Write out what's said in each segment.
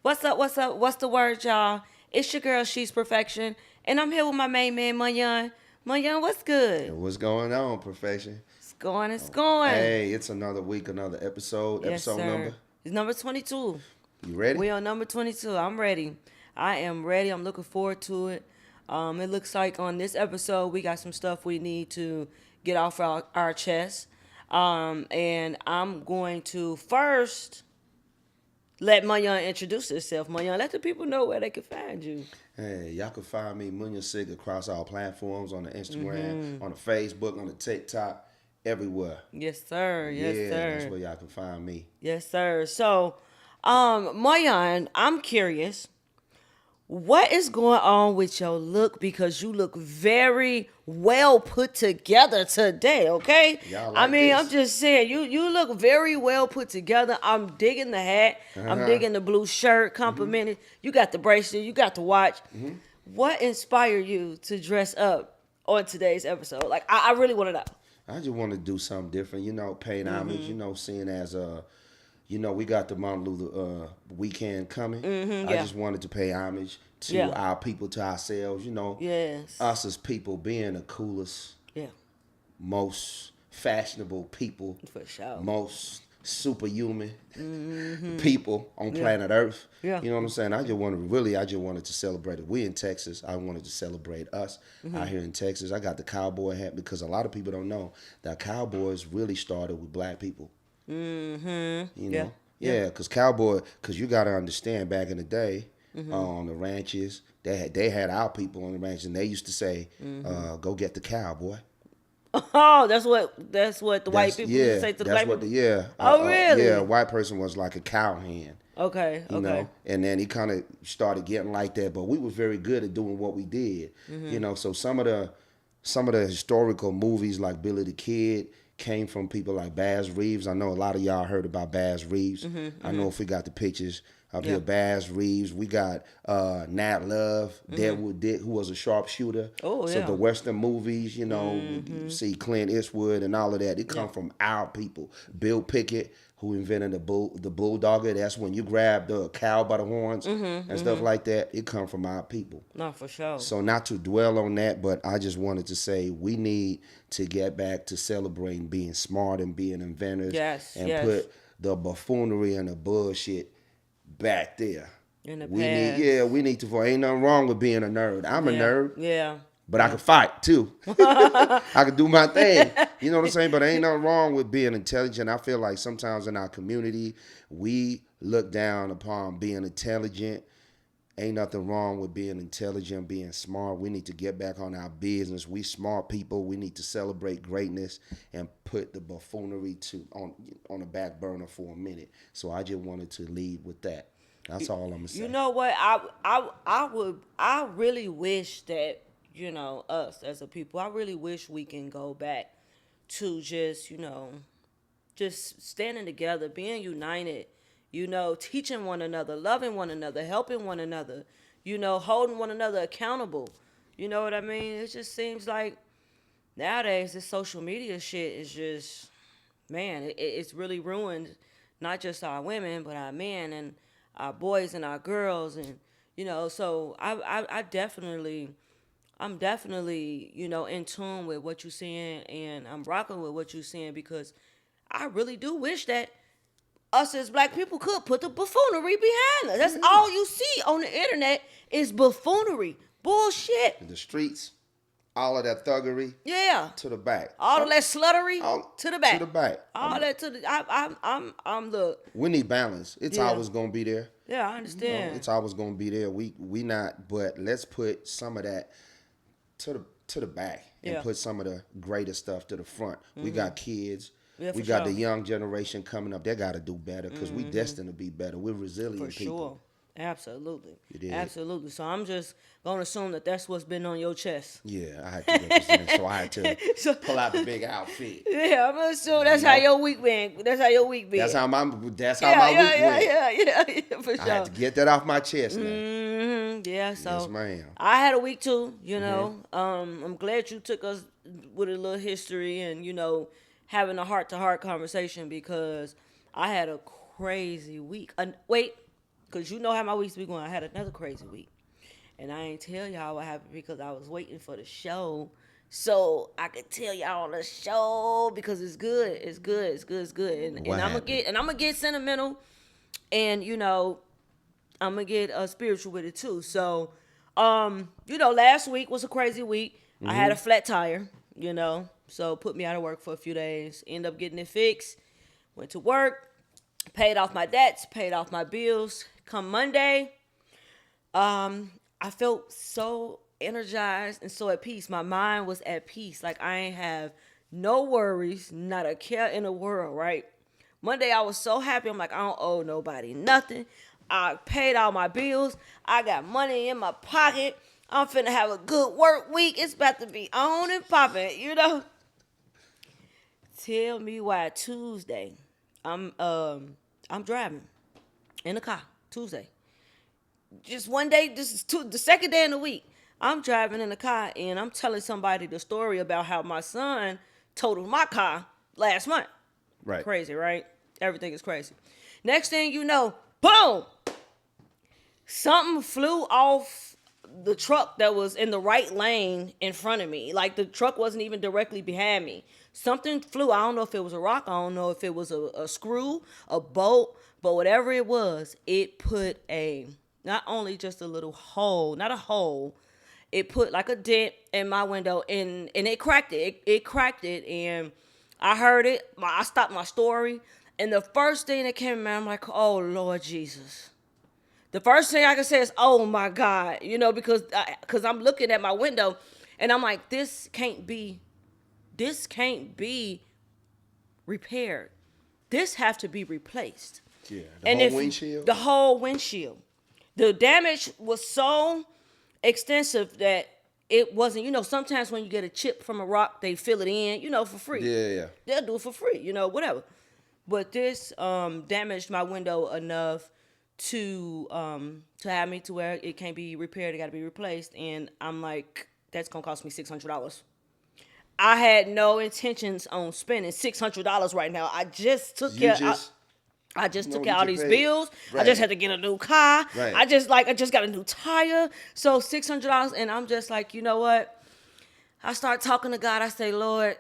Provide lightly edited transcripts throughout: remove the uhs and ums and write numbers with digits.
What's up? What's up? What's the word, y'all? It's your girl, She's Perfection, and I'm here with my main man, Munyon. Munyon, what's Hey, good? what's going on, Perfection? It's going, it's Oh, going. hey, it's another week, another episode. Yes, Episode number. sir. It's number 22. You ready? We on number 22. I'm ready. I am ready. I'm looking forward to it. It looks like on this episode we got some stuff we need to get off our chest. And I'm going to first let Munyon introduce herself. Munyon, let the people know where they can find you. Hey, y'all can find me Munya Sig across all platforms on the Instagram, on the Facebook, on the TikTok, everywhere. Yes, sir. Yes, Yeah, that's sir. where y'all can find me. Yes, sir. So, Mayan, I'm curious, what is going on with your look? Because you look very well put together today, okay? Y'all I like mean, I'm this? just saying, you look very well put together. I'm digging the hat. I'm digging the blue shirt, complimented. You got the bracelet, you got the watch. What inspired you to dress up on today's episode? Like, I really want to know. I just want to do something different, paying homage, seeing as we got the Martin Luther weekend coming. I Yeah. just wanted to pay homage to Yeah. our people, to ourselves, Yes. us as people being the coolest, Yeah, most fashionable people, for sure. most superhuman people on planet Earth. Yeah. You know what I'm saying? I just wanted to celebrate it. We in Texas. I wanted to celebrate us out here in Texas. I got the cowboy hat because a lot of people don't know that cowboys really started with black people. Mm-hmm. You Yeah. know? Yeah, because you got to understand back in the day, on the ranches, they had our people on the ranches, and they used to say, "Go get the cowboy." Oh, that's what the white people used to say to the that's black what people. yeah. Oh, really? Yeah, a white person was like a cowhand. Okay. You Okay. know, and then he kind of started getting like that, but we were very good at doing what we did. So some of the historical movies like Billy the Kid came from people like Baz Reeves. I know a lot of y'all heard about Baz Reeves. I know if we got the pictures up Yeah. here, Baz Reeves. We got Nat Love, Deadwood Dick, who was a sharpshooter. Oh, So yeah. the Western movies, you see Clint Eastwood and all of that. It come from our people. Bill Pickett, who invented the bulldogger. That's when you grab the cow by the horns and stuff like that. It come from our people. No, for sure. So not to dwell on that, but I just wanted to say we need to get back to celebrating being smart and being inventors, Yes, and yes. put the buffoonery and the bullshit back there. In the We past. we need to. Ain't nothing wrong with being a nerd. I'm a Yeah. nerd, Yeah. but I can fight too. I can do my thing. You know what I'm saying? But ain't nothing wrong with being intelligent. I feel like sometimes in our community we look down upon being intelligent. Ain't nothing wrong with being intelligent, being smart. We need to get back on our business. We smart people. We need to celebrate greatness and put the buffoonery on the back burner for a minute. So I just wanted to lead with that. That's all I'm gonna say. You know what? I really wish that, us as a people, I really wish we can go back to just standing together, being united, teaching one another, loving one another, helping one another, holding one another accountable. You know what I mean? It just seems like nowadays this social media shit is just, man, it's really ruined not just our women, but our men and our boys and our girls. And, so I definitely, I'm definitely, in tune with what you're saying, and I'm rocking with what you're saying, because I really do wish that us as black people could put the buffoonery behind us. That's all you see on the internet is buffoonery, bullshit. The streets, all of that thuggery Yeah, to the back. all of that sluttery All to the back. To the back. All that to the. I'm the. We need balance. It's Yeah. always gonna be there. Yeah, I understand. It's always gonna be there. We not, but let's put some of that to the back and Yeah. put some of the greater stuff to the front. We got kids. Yeah, We for got sure. the young generation coming up. They got to do better because we destined to be better. We're resilient For people. sure. Absolutely. You dig? Absolutely. So I'm just going to assume that that's what's been on your chest. Yeah, I had to represent, so I had to So- pull out the big outfit. Yeah, I'm going to assume that's how your week been. That's how your week been. That's how my week went. yeah, for sure. I had to get that off my chest now. Yeah, so Yes, ma'am. I had a week too, I'm glad you took us with a little history and, having a heart to heart conversation, because I had a crazy week. Wait, Because you know how my weeks be going. I had another crazy week. And I ain't tell y'all what happened because I was waiting for the show. So I could tell y'all on the show because it's good. It's good. It's good. It's good. What I'm happened? gonna get sentimental, and I'm gonna get spiritual with it too. So, last week was a crazy week. I had a flat tire. So put me out of work for a few days. End up getting it fixed. Went to work, paid off my debts, paid off my bills. Come Monday, I felt so energized and so at peace. My mind was at peace. Like I ain't have no worries, not a care in the world, right? Monday I was so happy. I'm like, I don't owe nobody nothing. I paid all my bills. I got money in my pocket. I'm finna have a good work week. It's about to be on and popping. Tell me why Tuesday I'm driving in the car Tuesday. Just one day, this is the second day in the week. I'm driving in the car and I'm telling somebody the story about how my son totaled my car last month. Right. Crazy, right? Everything is crazy. Next thing you know, boom! Something flew off the truck that was in the right lane in front of me. Like the truck wasn't even directly behind me. Something flew. I don't know if it was a rock. I don't know if it was a screw, a bolt, but whatever it was, it put not only just a little hole, not a hole, it put like a dent in my window and it cracked it. It cracked it and I heard it. I stopped my story. And the first thing that came to mind, I'm like, oh, Lord Jesus. The first thing I can say is, oh, my God. Because I'm looking at my window and I'm like, this can't be repaired. This have to be replaced. Yeah, the whole windshield? The whole windshield. The damage was so extensive that it wasn't, sometimes when you get a chip from a rock, they fill it in, for free. Yeah. They'll do it for free, whatever. But this damaged my window enough to have me to where it can't be repaired. It got to be replaced. And I'm like, that's going to cost me $600. I had no intentions on spending $600 right now. I just took care of all these bills. Right. I just had to get a new car. Right. I just got a new tire. So $600, and I'm just like, you know what? I start talking to God. I say, Lord,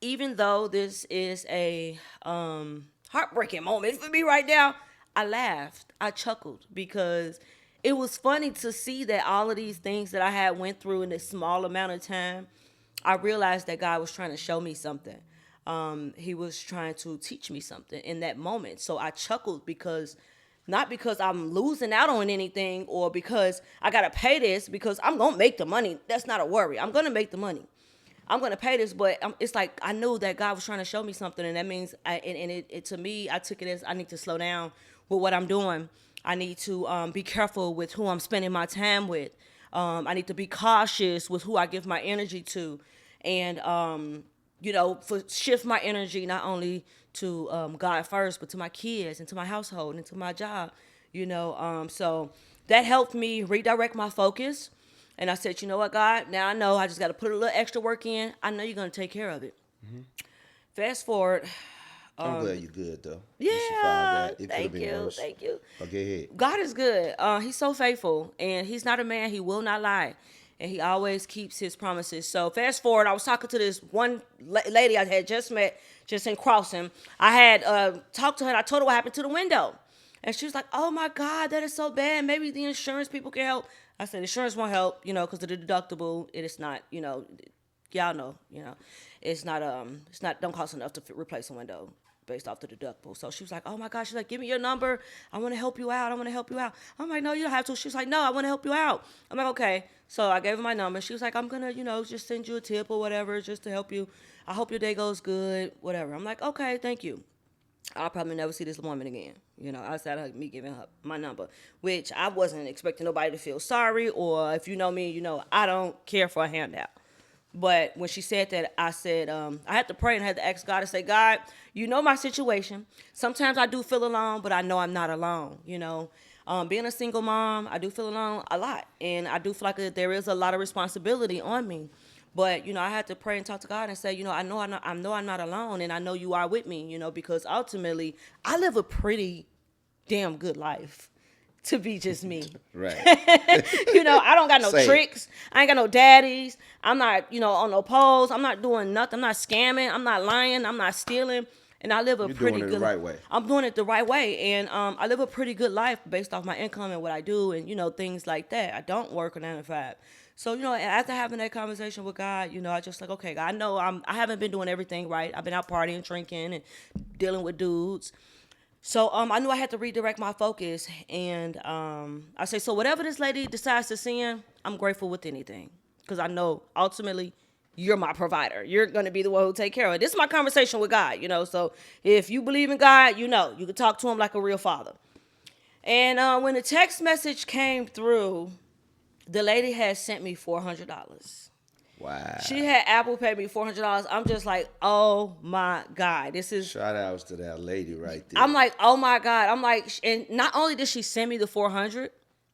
even though this is a heartbreaking moment for me right now, I laughed. I chuckled because it was funny to see that all of these things that I had went through in this small amount of time, I realized that God was trying to show me something. He was trying to teach me something in that moment. So I chuckled not because I'm losing out on anything or because I got to pay this, because I'm going to make the money. That's not a worry. I'm going to make the money. I'm going to pay this, but it's like I knew that God was trying to show me something, and that means, to me, I took it as I need to slow down with what I'm doing. I need to be careful with who I'm spending my time with. I need to be cautious with who I give my energy to, and shift my energy not only to God first, but to my kids and to my household and to my job. So that helped me redirect my focus. And I said, you know what, God? Now I know I just got to put a little extra work in. I know you're going to take care of it. Mm-hmm. Fast forward. I'm glad you're good, though. Yeah, thank you. Okay, ahead. God is good. He's so faithful, and he's not a man. He will not lie, and he always keeps his promises. So fast forward, I was talking to this one lady I had just met, just in crossing. I had talked to her, and I told her what happened to the window. And she was like, oh, my God, that is so bad. Maybe the insurance people can help. I said, insurance won't help, because of the deductible. It is not, y'all know, it's not, don't cost enough to replace a window based off the deductible. So she was like, oh, my gosh. She's like, give me your number. I want to help you out. I'm like, no, you don't have to. She was like, no, I want to help you out. I'm like, okay. So I gave her my number. She was like, I'm going to, just send you a tip or whatever just to help you. I hope your day goes good, whatever. I'm like, okay, thank you. I'll probably never see this woman again, outside of me giving her my number, which I wasn't expecting nobody to feel sorry, or if you know me, I don't care for a handout. But when she said that, I said, I had to pray and I had to ask God to say, God, you know my situation. Sometimes I do feel alone, but I know I'm not alone, being a single mom, I do feel alone a lot. And I do feel like there is a lot of responsibility on me. But, I had to pray and talk to God and say, I know I'm not alone, and I know you are with me, because ultimately I live a pretty damn good life. to be just me. Right. I don't got no Say it. tricks. I ain't got no daddies. I'm not, on no polls. I'm not doing nothing. I'm not scamming. I'm not lying. I'm not stealing. And I live a You're pretty doing it good the right way. I'm doing it the right way. And I live a pretty good life based off my income and what I do and, things like that. I don't work a 9 to 5. So, after having that conversation with God, I just like, okay, God, I know I haven't been doing everything right. I've been out partying, drinking, and dealing with dudes. So I knew I had to redirect my focus, and I say, so whatever this lady decides to send, I'm grateful with anything, because I know ultimately you're my provider. You're gonna be the one who take care of it. This is my conversation with God, So if you believe in God, you can talk to him like a real father. And when the text message came through, the lady had sent me $400. Wow. She had Apple pay me $400. I'm just like, oh my God, this is. Shout outs to that lady right there. I'm like, oh my God. I'm like, and not only did she send me the 400,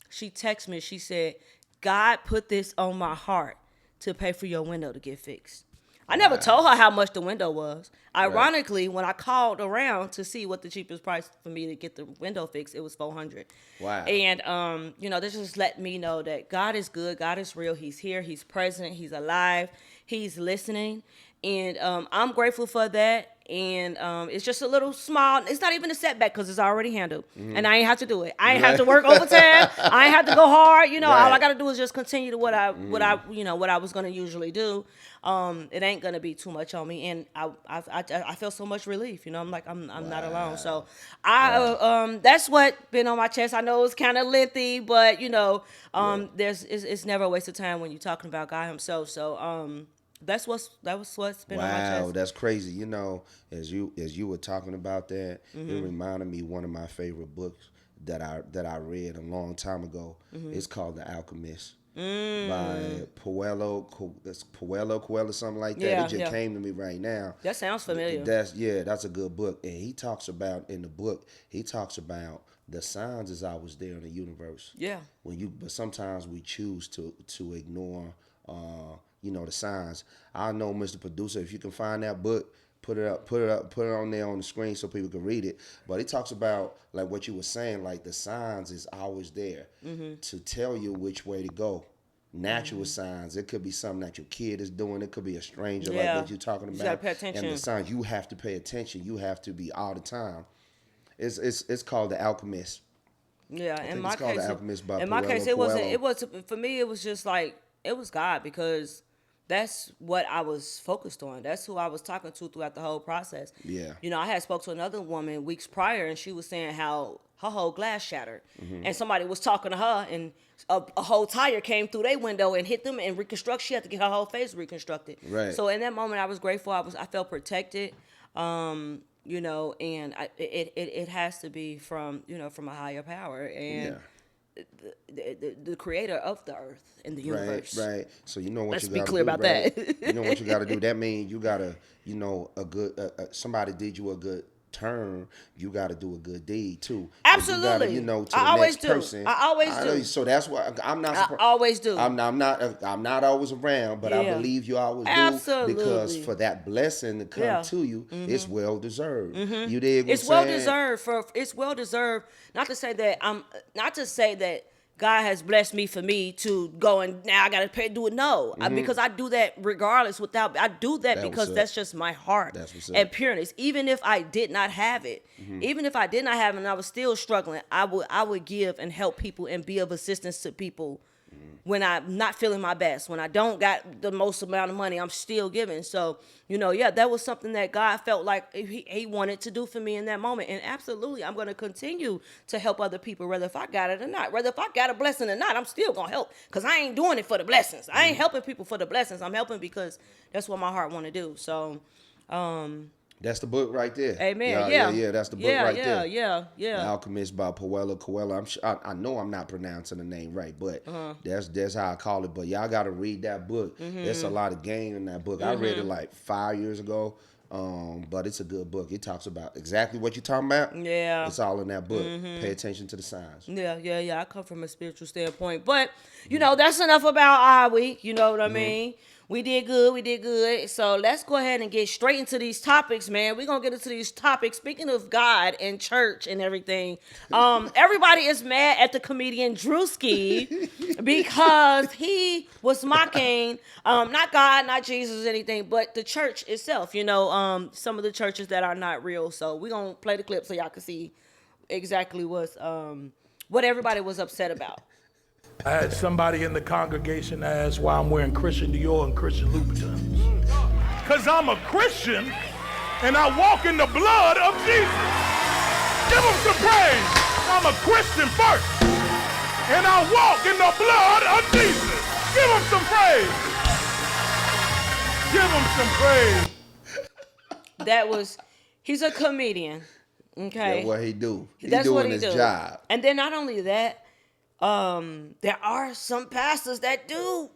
she texted me. She said, God put this on my heart to pay for your window to get fixed. I never told her how much the window was. Ironically, when I called around to see what the cheapest price for me to get the window fixed, it was $400. Wow. And this just let me know that God is good, God is real, he's here, he's present, he's alive, he's listening. And I'm grateful for that. And it's just a little small. It's not even a setback because it's already handled, and I ain't have to do it. I ain't have to work overtime. I ain't have to go hard. All I got to do is just continue to what I was gonna usually do. It ain't gonna be too much on me, and I feel so much relief. I'm like I'm not alone. So that's what been on my chest. I know it's kind of lengthy, but it's never a waste of time when you're talking about God Himself. So that was what's been on my chest. Wow, that's crazy. As you were talking about that, Mm-hmm. it reminded me one of my favorite books that I read a long time ago. Mm-hmm. It's called The Alchemist by Paulo Coelho, something like that. Yeah, It just yeah. came to me right now. That sounds familiar. That's a good book. And he talks about the signs is always there in the universe. Yeah. But sometimes we choose to ignore the signs. I know, Mr. Producer, if you can find that book, put it on there on the screen so people can read it. But it talks about, like what you were saying, like the signs is always there to tell you which way to go. Natural signs. It could be something that your kid is doing. It could be a stranger, like what you're talking about. You gotta pay attention. And the signs, you have to pay attention. You have to be all the time. It's called The Alchemist. Yeah, In my case, it wasn't. It was for me. It was just like it was God, because that's what I was focused on. That's who I was talking to throughout the whole process. Yeah. I had spoke to another woman weeks prior, and she was saying how her whole glass shattered, and somebody was talking to her, and a whole tire came through their window and hit them and reconstruct. She had to get her whole face reconstructed. Right. So in that moment, I was grateful. I felt protected. And it has to be from a higher power and the creator of the earth and the universe. Right. So you know what Let's you be got to clear do, about right? that. You know what you got to do. That means you got to, a good somebody did you a good turn. You got to do a good deed too. Absolutely. You gotta, to the I always next do. person. I always do. So that's why I'm not. I always do. I'm not always around, but I believe you always Absolutely. do, because for that blessing to come to you, it's well deserved. You dig? It's well deserved. It's well deserved. Not to say that God has blessed me for me to go and now I gotta do it. No, because I do that regardless. I do that because that's just my heart and pureness. Even if I did not have it, and I was still struggling, I would give and help people and be of assistance to people. When I'm not feeling my best, when I don't got the most amount of money, I'm still giving. So, that was something that God felt like he wanted to do for me in that moment. And absolutely, I'm going to continue to help other people, whether if I got it or not. Whether if I got a blessing or not, I'm still going to help, because I ain't doing it for the blessings. I ain't helping people for the blessings. I'm helping because that's what my heart want to do. So, that's the book right there. Amen. Yeah. That's the book right there. Yeah. The Alchemist by Paulo Coelho. I know I'm not pronouncing the name right, but that's how I call it. But y'all got to read that book. There's a lot of game in that book. I read it like 5 years ago. But it's a good book. It talks about exactly what you're talking about. Yeah. It's all in that book. Pay attention to the signs. Yeah. I come from a spiritual standpoint. But, that's enough about our week. You know what I mean? We did good. So let's go ahead and get straight into these topics, man. We're going to get into these topics. Speaking of God and church and everything, everybody is mad at the comedian Druski because he was mocking, not God, not Jesus or anything, but the church itself. Some of the churches that are not real. So we're going to play the clip so y'all can see exactly what everybody was upset about. I had somebody in the congregation ask why I'm wearing Christian Dior and Christian Louboutins. Because I'm a Christian and I walk in the blood of Jesus. Give him some praise. I'm a Christian first and I walk in the blood of Jesus. Give him some praise. Give him some praise. He's a comedian. Okay. That's what he do. That's doing what he his do. job. And then not only that, there are some pastors that do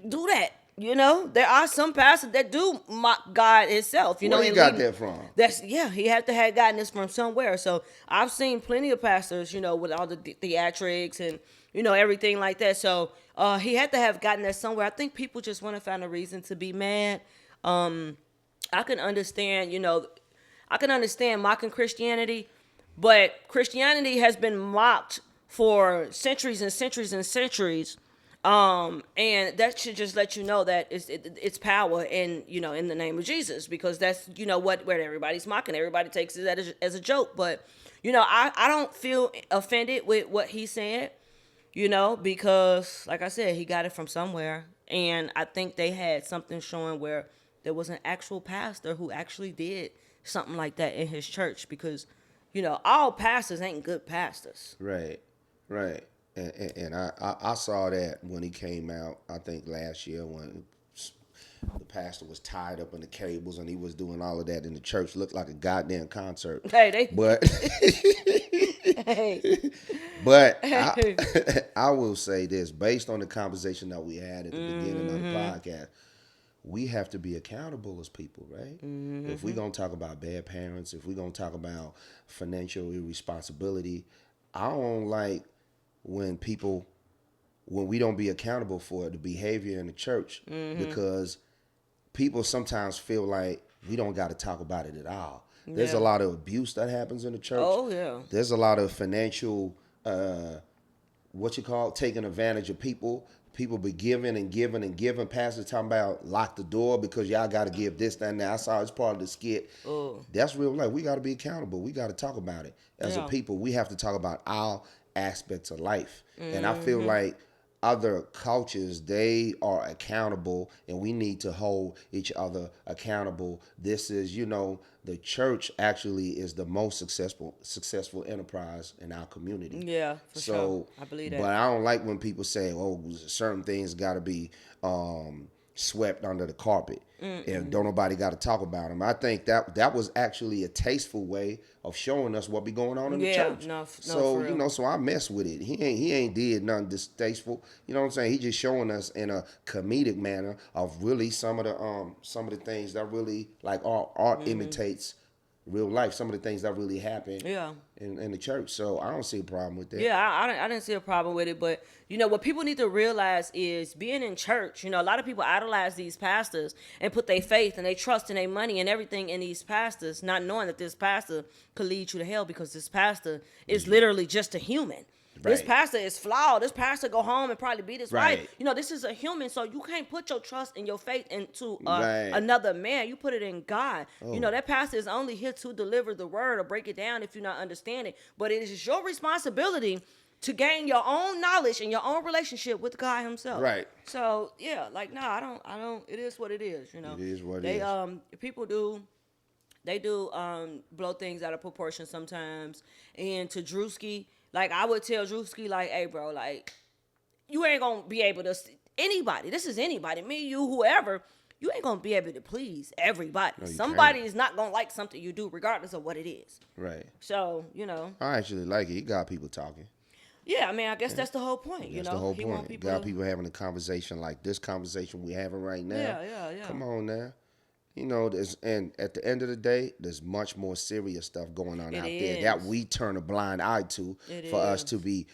that. There are some pastors that do mock God itself. Where you got that from? He had to have gotten this from somewhere. So I've seen plenty of pastors, with all the theatrics and everything like that. So he had to have gotten that somewhere. I think people just want to find a reason to be mad. I can understand, mocking Christianity, but Christianity has been mocked for centuries and centuries and centuries. And that should just let you know that it's power in the name of Jesus, because that's, what everybody's mocking. Everybody takes it as a joke. But, I don't feel offended with what he said, because like I said, he got it from somewhere. And I think they had something showing where there was an actual pastor who actually did something like that in his church, because, all pastors ain't good pastors. Right. And I saw that when he came out, I think last year, when the pastor was tied up in the cables and he was doing all of that in the church. Looked like a goddamn concert. But I will say this, based on the conversation that we had at the beginning of the podcast, we have to be accountable as people, right? Mm-hmm. If we're going to talk about bad parents, if we're going to talk about financial irresponsibility, I don't like when we don't be accountable for the behavior in the church, because people sometimes feel like we don't got to talk about it at all. Yeah. There's a lot of abuse that happens in the church. Oh, yeah. There's a lot of financial, taking advantage of people. People be giving and giving and giving. Pastors talking about lock the door because y'all got to give this, that, and that. I saw it's part of the skit. That's real life. We got to be accountable. We got to talk about it. As a people, we have to talk about our aspects of life. And I feel like other cultures, they are accountable, and we need to hold each other accountable. This is, the church actually is the most successful enterprise in our community. Yeah, for sure. I believe that. But I don't like when people say, certain things got to be swept under the carpet and don't nobody got to talk about them. I think that was actually a tasteful way of showing us what be going on in the church. So I mess with it. He ain't did nothing distasteful. You know what I'm saying? He just showing us in a comedic manner of really some of the things that really, like, art imitates real life. Some of the things that really happen in the church. So I don't see a problem with that. Yeah, I didn't see a problem with it. But, what people need to realize is being in church, a lot of people idolize these pastors and put their faith and they trust and their money and everything in these pastors, not knowing that this pastor could lead you to hell, because this pastor is literally just a human. Right. This pastor is flawed. This pastor go home and probably beat his wife. This is a human, so you can't put your trust and your faith into another man. You put it in God. That pastor is only here to deliver the word or break it down if you're not understanding. But it is your responsibility to gain your own knowledge and your own relationship with God himself. Right. So, I don't, it is what it is, It is what it is. People do. They do blow things out of proportion sometimes. And to Druski, like, I would tell Druski, like, hey, bro, like, you ain't going to be able to, anybody, this is anybody, me, you, whoever, you ain't going to be able to please everybody. No, somebody is not going to like something you do, regardless of what it is. Right. So, I actually like it. He got people talking. Yeah, I mean, I guess that's the whole point, That's the whole point. Got people having a conversation like this conversation we having right now. Yeah. Come on now. You know, and at the end of the day, there's much more serious stuff going on It out there is. that we turn a blind eye to It for us is. to be,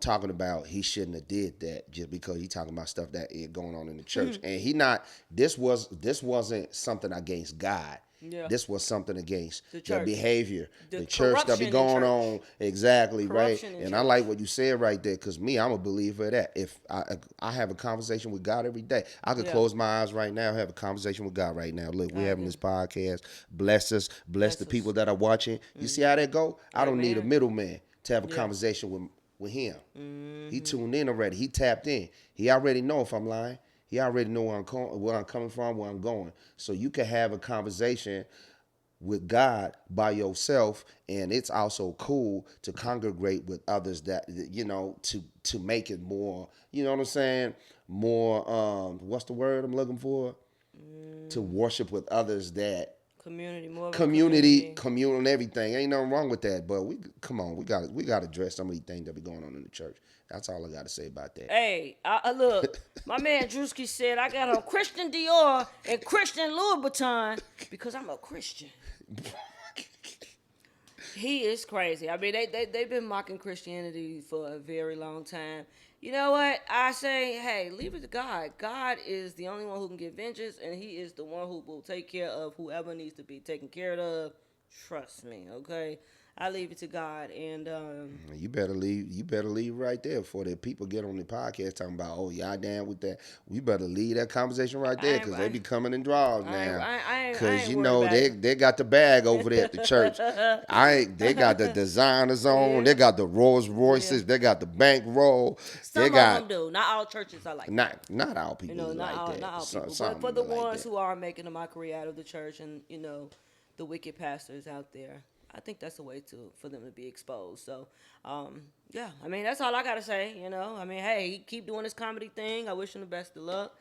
talking about he shouldn't have did that just because he talking about stuff that is going on in the church. And he not this wasn't something against God. Yeah. This was something against The the church. behavior, The the church that be corruption in going church. on. Exactly, right? Corruption in And I church. like what you said right there, because I'm a believer of that. If I have a conversation with God every day, I could Yeah. close my eyes right now, have a conversation with God right now. Look, we're having agree. this podcast. Bless us, bless the us. people that are watching. You see how that go? I don't need a Amen. middleman to have a Yeah. conversation with him. He tuned in already. He tapped in. He already know if I'm lying. He already know where I'm coming from, where I'm going. So you can have a conversation with God by yourself, and it's also cool to congregate with others that to make it more, you know what I'm saying, more what's the word I'm looking for, to worship with others that Community, more of a communal and everything. Ain't nothing wrong with that, but we got to address some of these things that be going on in the church. That's all I got to say about that. Hey, look, my man Druski said I got on Christian Dior and Christian Louboutin because I'm a Christian. He is crazy. I mean, they've been mocking Christianity for a very long time. You know what? I say, hey, leave it to God. God is the only one who can give vengeance, and he is the one who will take care of whoever needs to be taken care of. Trust me, okay? I leave it to God, and You better leave. You better leave right there before the people get on the podcast talking about, oh, y'all down with that. We better leave that conversation right there, because they be coming in draws now. I Because ain't worried about it. they got the bag over there at the church. They got the designers on. Yeah. They got the Rolls Royces. They got the bankroll. Some They of got them do. Not all churches are like that. not all people You know, is not like all, that. not all people, Some but for the are like ones that. who are making a mockery out of the church and the wicked pastors out there, I think that's a way for them to be exposed. So, yeah, I mean that's all I gotta say. I mean, hey, he keep doing his comedy thing. I wish him the best of luck.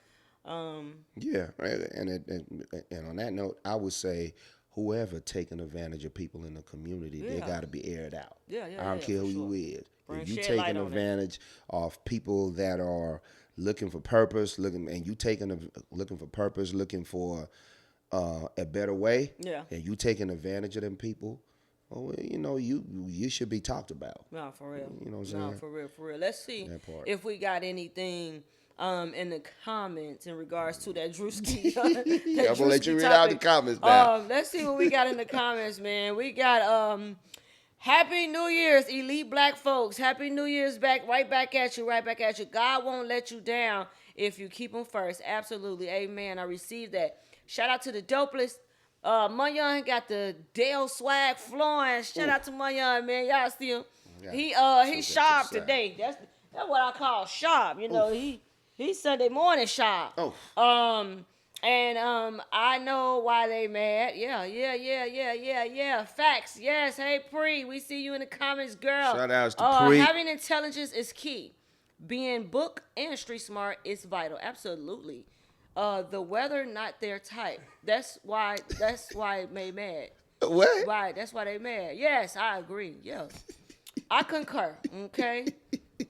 Yeah, and on that note, I would say whoever taking advantage of people in the community, they Yeah. got to be aired out. Yeah, I don't care for who sure. you is. Bring If you shed light taking on it. advantage of people that are looking for purpose, looking for purpose, looking for a better way, Yeah. and you taking advantage of them people, well, you should be talked about. No, for real. You know what I'm No, saying? for real. Let's see That part. if we got anything in the comments in regards to that Druski. I'm gonna let you read out the comments now. Let's see what we got in the comments, man. We got Happy New Year's, elite black folks. Happy New Year's right back at you. God won't let you down if you keep him first. Absolutely. Amen. I received that. Shout out to the dopeless. Munyon got the Dale swag flowing. Shout out to Munyon, man. Y'all see him. Yeah. He's Shout out sharp to the side. today. That's what I call sharp. He's Sunday morning sharp. Oh. I know why they mad. Yeah. Facts. Yes. Hey, Pre, we see you in the comments, girl. Shout outs to Pre. Having intelligence is key. Being book and street smart is vital. Absolutely. The weather not their type. That's why it made mad. What? Right, that's why they mad. Yes, I agree. Yeah. I concur. Okay.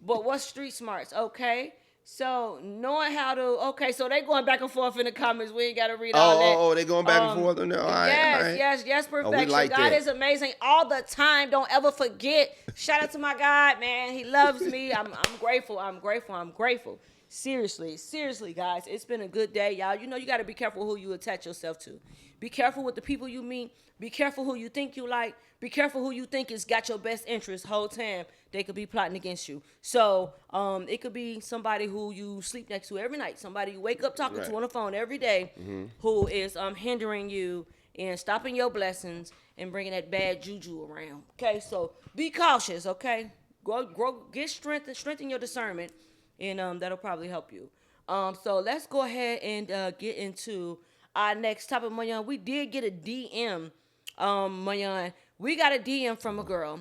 But what's street smarts? Okay. So knowing how to so they going back and forth in the comments. We ain't gotta read all that. Oh, they going back and forth on that. All right. Yes, perfection. like God that. is amazing all the time. Don't ever forget. Shout out to my God, man. He loves me. I'm grateful. Seriously, guys. It's been a good day, y'all. You got to be careful who you attach yourself to. Be careful with the people you meet. Be careful who you think you like. Be careful who you think has got your best interest whole time. They could be plotting against you. So it could be somebody who you sleep next to every night. Somebody you wake up talking to on the phone every day, who is hindering you and stopping your blessings and bringing that bad juju around. Okay, so be cautious. Okay, get strengthen your discernment. And that'll probably help you. So let's go ahead and get into our next topic, Mayan. We did get a DM, Mayan. We got a DM from a girl.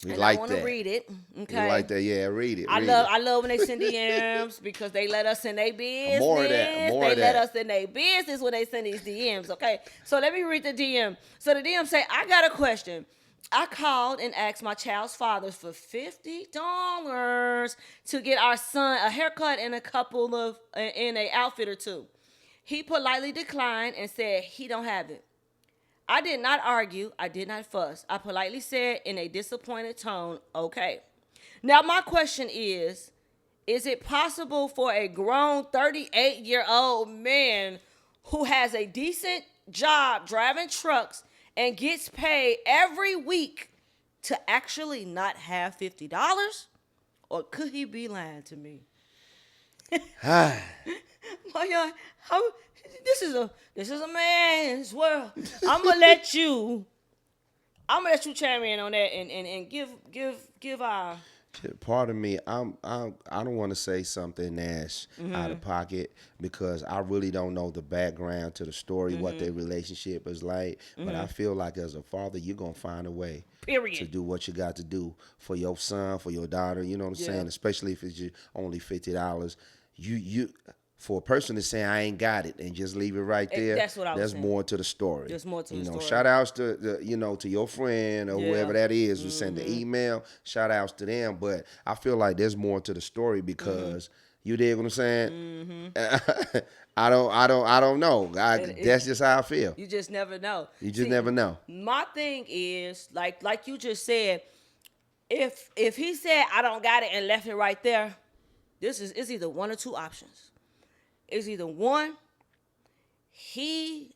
We and like I want that. to read it. Okay. You like that? Yeah, read it. I love when they send DMs because they let us in their business. More of that. They let us in their business when they send these DMs. Okay. So let me read the DM. So the DM say, I got a question. I called and asked my child's father for $50 to get our son a haircut and an outfit or two. He politely declined and said he don't have it. I did not argue. I did not fuss. I politely said in a disappointed tone, okay. Now my question is it possible for a grown 38-year-old man who has a decent job driving trucks and gets paid every week to actually not have $50? Or could he be lying to me? This is a man's world. I'm gonna let you chime in on that and give our. Part of me, I don't want to say something that's out of pocket because I really don't know the background to the story, what their relationship is like. But I feel like as a father, you're gonna find a way, period, to do what you got to do for your son, for your daughter. You know what I'm saying? Especially if it's just only $50. You for a person to say I ain't got it and just leave it right there. That's what I was There's saying. more to the story. There's more to the story. Shout outs to to your friend or whoever that is who sent the email. Shout outs to them. But I feel like there's more to the story because you dig what I'm saying? I don't know. That's just how I feel. You just never know. You just never know. My thing is like you just said, if he said I don't got it and left it right there, it's either one or two options. It's either one, he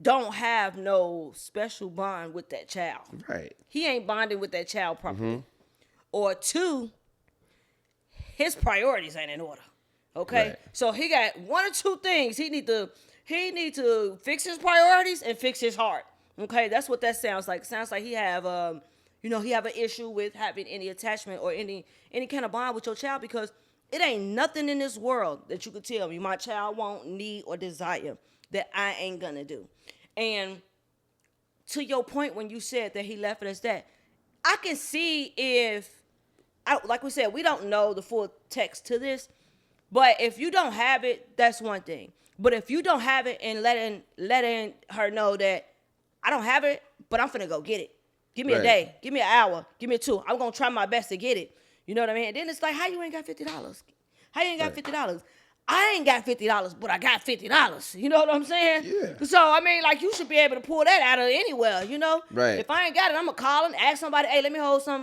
don't have no special bond with that child. Right. He ain't bonding with that child properly. Or two, his priorities ain't in order. Okay? Right. So he got one or two things. He need to fix his priorities and fix his heart. Okay? That's what that sounds like. It sounds like he have he have an issue with having any attachment or any kind of bond with your child because it ain't nothing in this world that you could tell me my child won't need or desire that I ain't gonna do. And to your point when you said that he left it as that, I can see like we said, we don't know the full text to this, but if you don't have it, that's one thing. But if you don't have it and letting her know that I don't have it, but I'm finna go get it. Give me a day, give me an hour, give me 2. I'm gonna try my best to get it. You know what I mean? And then it's like, how you ain't got $50? How you ain't got $50? I ain't got $50, but I got $50. You know what I'm saying? Yeah. So, I mean, like, you should be able to pull that out of anywhere, you know? Right. If I ain't got it, I'm going to call and ask somebody, hey, let me hold a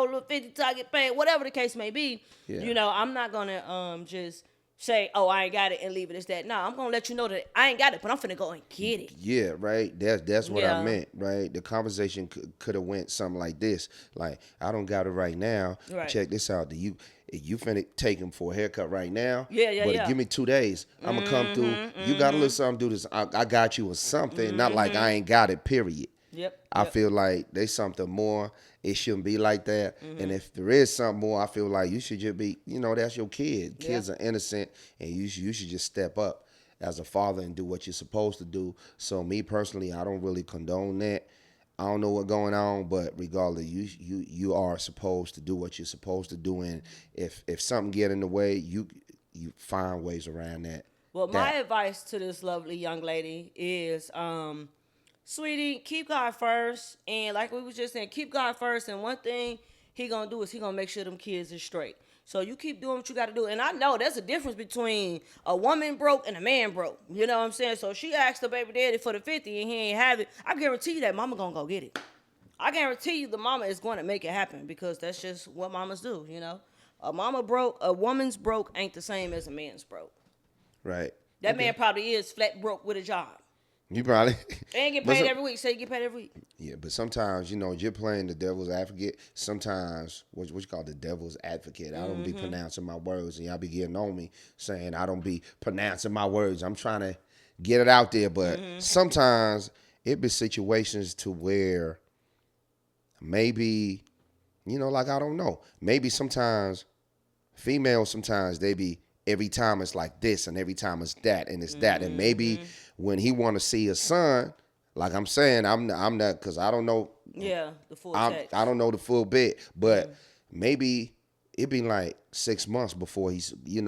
little 50 till I get paid, whatever the case may be. Yeah. You know, I'm not going to just say, oh, I ain't got it and leave it as that. No, I'm going to let you know that I ain't got it, but I'm finna go and get it. Yeah, right. That's what I meant, right? The conversation could have went something like this. Like, I don't got it right now. Right. Check this out. You finna take him for a haircut right now? Yeah. But give me 2 days. I'm gonna come through. You got a little something to do this. I got you with something. Not like I ain't got it, period. Yep. I feel like there's something more. It shouldn't be like that. And if there is something more, I feel like you should just be, that's your kid. Kids are innocent, and you should just step up as a father and do what you're supposed to do. So me personally, I don't really condone that. I don't know what's going on, but regardless, you are supposed to do what you're supposed to do, and if something get in the way, you find ways around that. Well, my advice to this lovely young lady is, sweetie, keep God first, and like we was just saying, keep God first, and one thing he gonna do is he gonna make sure them kids are straight. So you keep doing what you got to do. And I know there's a difference between a woman broke and a man broke. You know what I'm saying? So she asked the baby daddy for the 50 and he ain't have it. I guarantee you that mama going to go get it. I guarantee you the mama is going to make it happen because that's just what mamas do, A woman's broke ain't the same as a man's broke. Right. That man probably is flat broke with a job. You probably. They ain't get paid every week. Say you get paid every week. Yeah, but sometimes, you're playing the devil's advocate. Sometimes, what you call the devil's advocate. I don't be pronouncing my words, and y'all be getting on me saying I don't be pronouncing my words. I'm trying to get it out there, but sometimes it be situations to where maybe, like I don't know. Maybe sometimes females, they be every time it's like this and every time it's that and it's that. And maybe when he want to see his son, like I'm saying, I'm not, because I don't know. Yeah, the full text. I don't know the full bit, but maybe it be like 6 months before he's, he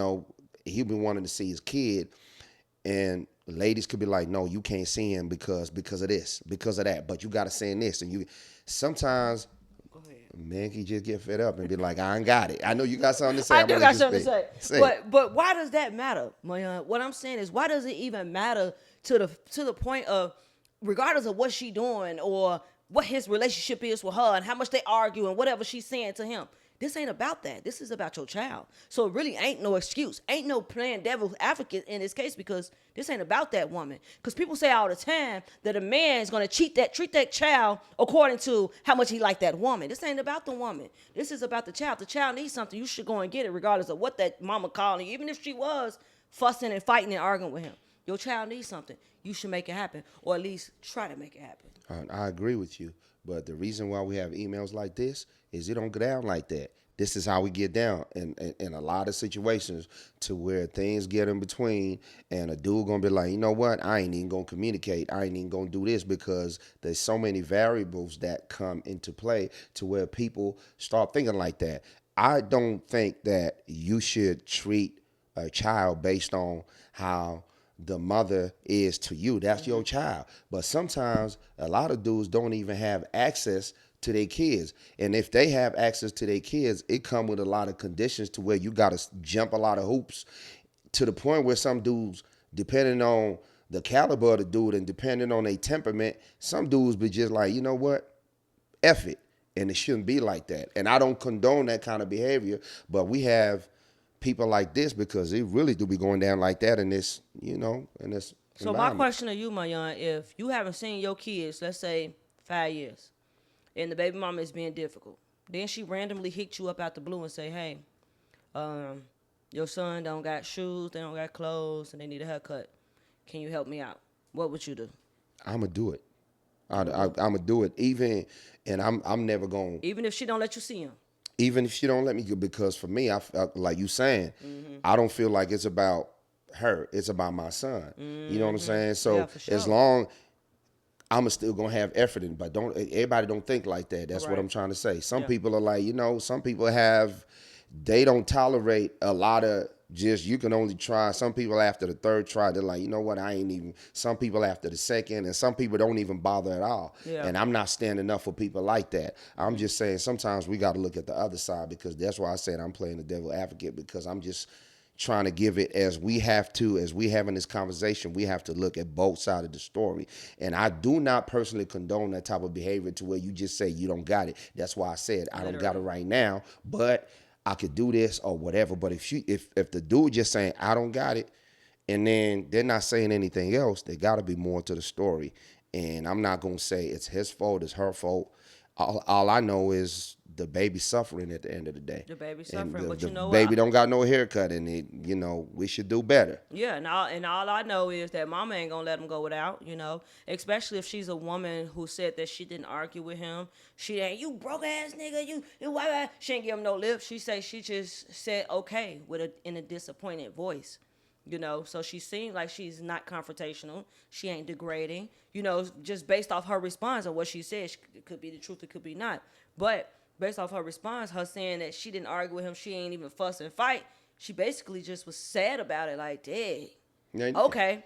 been wanting to see his kid. And ladies could be like, no, you can't see him because of this, because of that. But you got to say this. And sometimes Men can just get fed up and be like, I ain't got it. I know you got something to say. I do got something to say. But why does that matter, Mayan? What I'm saying is, why does it even matter to the point of, regardless of what she doing or what his relationship is with her and how much they argue and whatever she's saying to him? This ain't about that. This is about your child. So it really ain't no excuse. Ain't no playing devil's advocate in this case, because this ain't about that woman. Because people say all the time that a man is going to treat that child according to how much he like that woman. This ain't about the woman. This is about the child. The child needs something. You should go and get it regardless of what that mama calling you. Even if she was fussing and fighting and arguing with him. Your child needs something. You should make it happen, or at least try to make it happen. I agree with you. But the reason why we have emails like this is it don't go down like that. This is how we get down in a lot of situations, to where things get in between and a dude gonna be like, you know what, I ain't even gonna communicate. I ain't even gonna do this, because there's so many variables that come into play to where people start thinking like that. I don't think that you should treat a child based on how the mother is to you. That's your child. But sometimes a lot of dudes don't even have access to their kids. And if they have access to their kids, it come with a lot of conditions to where you got to jump a lot of hoops, to the point where some dudes, depending on the caliber of the dude and depending on their temperament, some dudes be just like, you know what, F it. And it shouldn't be like that. And I don't condone that kind of behavior, but we have people like this because it really do be going down like that in this, in this So my question to you, Mayan, if you haven't seen your kids, let's say 5 years, and the baby mama is being difficult, then she randomly hit you up out the blue and say, hey, your son don't got shoes, they don't got clothes, and they need a haircut. Can you help me out? What would you do? I'm going to do it. I'm going to do it. I'm never going to. Even if she don't let you see him? Even if she don't let me go, because for me, like you saying, I don't feel like it's about her. It's about my son. You know what I'm saying? So Yeah, sure. as long, I'm still gonna have effort in, but everybody don't think like that. That's what I'm trying to say. Some people are like, some people they don't tolerate a lot of just, you can only try. Some people after the third try, they're like, you know what, I ain't even. Some people after the second, and some people don't even bother at all. Yeah. And I'm not standing up for people like that. I'm just saying sometimes we got to look at the other side, because that's why I said I'm playing the devil advocate, because I'm just trying to give it as we having this conversation, we have to look at both sides of the story. And I do not personally condone that type of behavior to where you just say you don't got it. That's why I said I don't got it right now, but I could do this or whatever. But if the dude just saying I don't got it, and then they're not saying anything else, there got to be more to the story. And I'm not gonna say it's his fault, it's her fault. All I know is the baby suffering at the end of the day. The baby suffering, but the you know what? Baby don't got no haircut, and we should do better. Yeah, and all I know is that mama ain't gonna let him go without, especially if she's a woman who said that she didn't argue with him. She ain't, you broke ass nigga, you why? She ain't give him no lip. She just said okay in a disappointed voice. So she seemed like she's not confrontational. She ain't degrading, just based off her response and what she said. It could be the truth, it could be not. But based off her response, her saying that she didn't argue with him, she ain't even fuss and fight, she basically just was sad about it, like, dang, okay.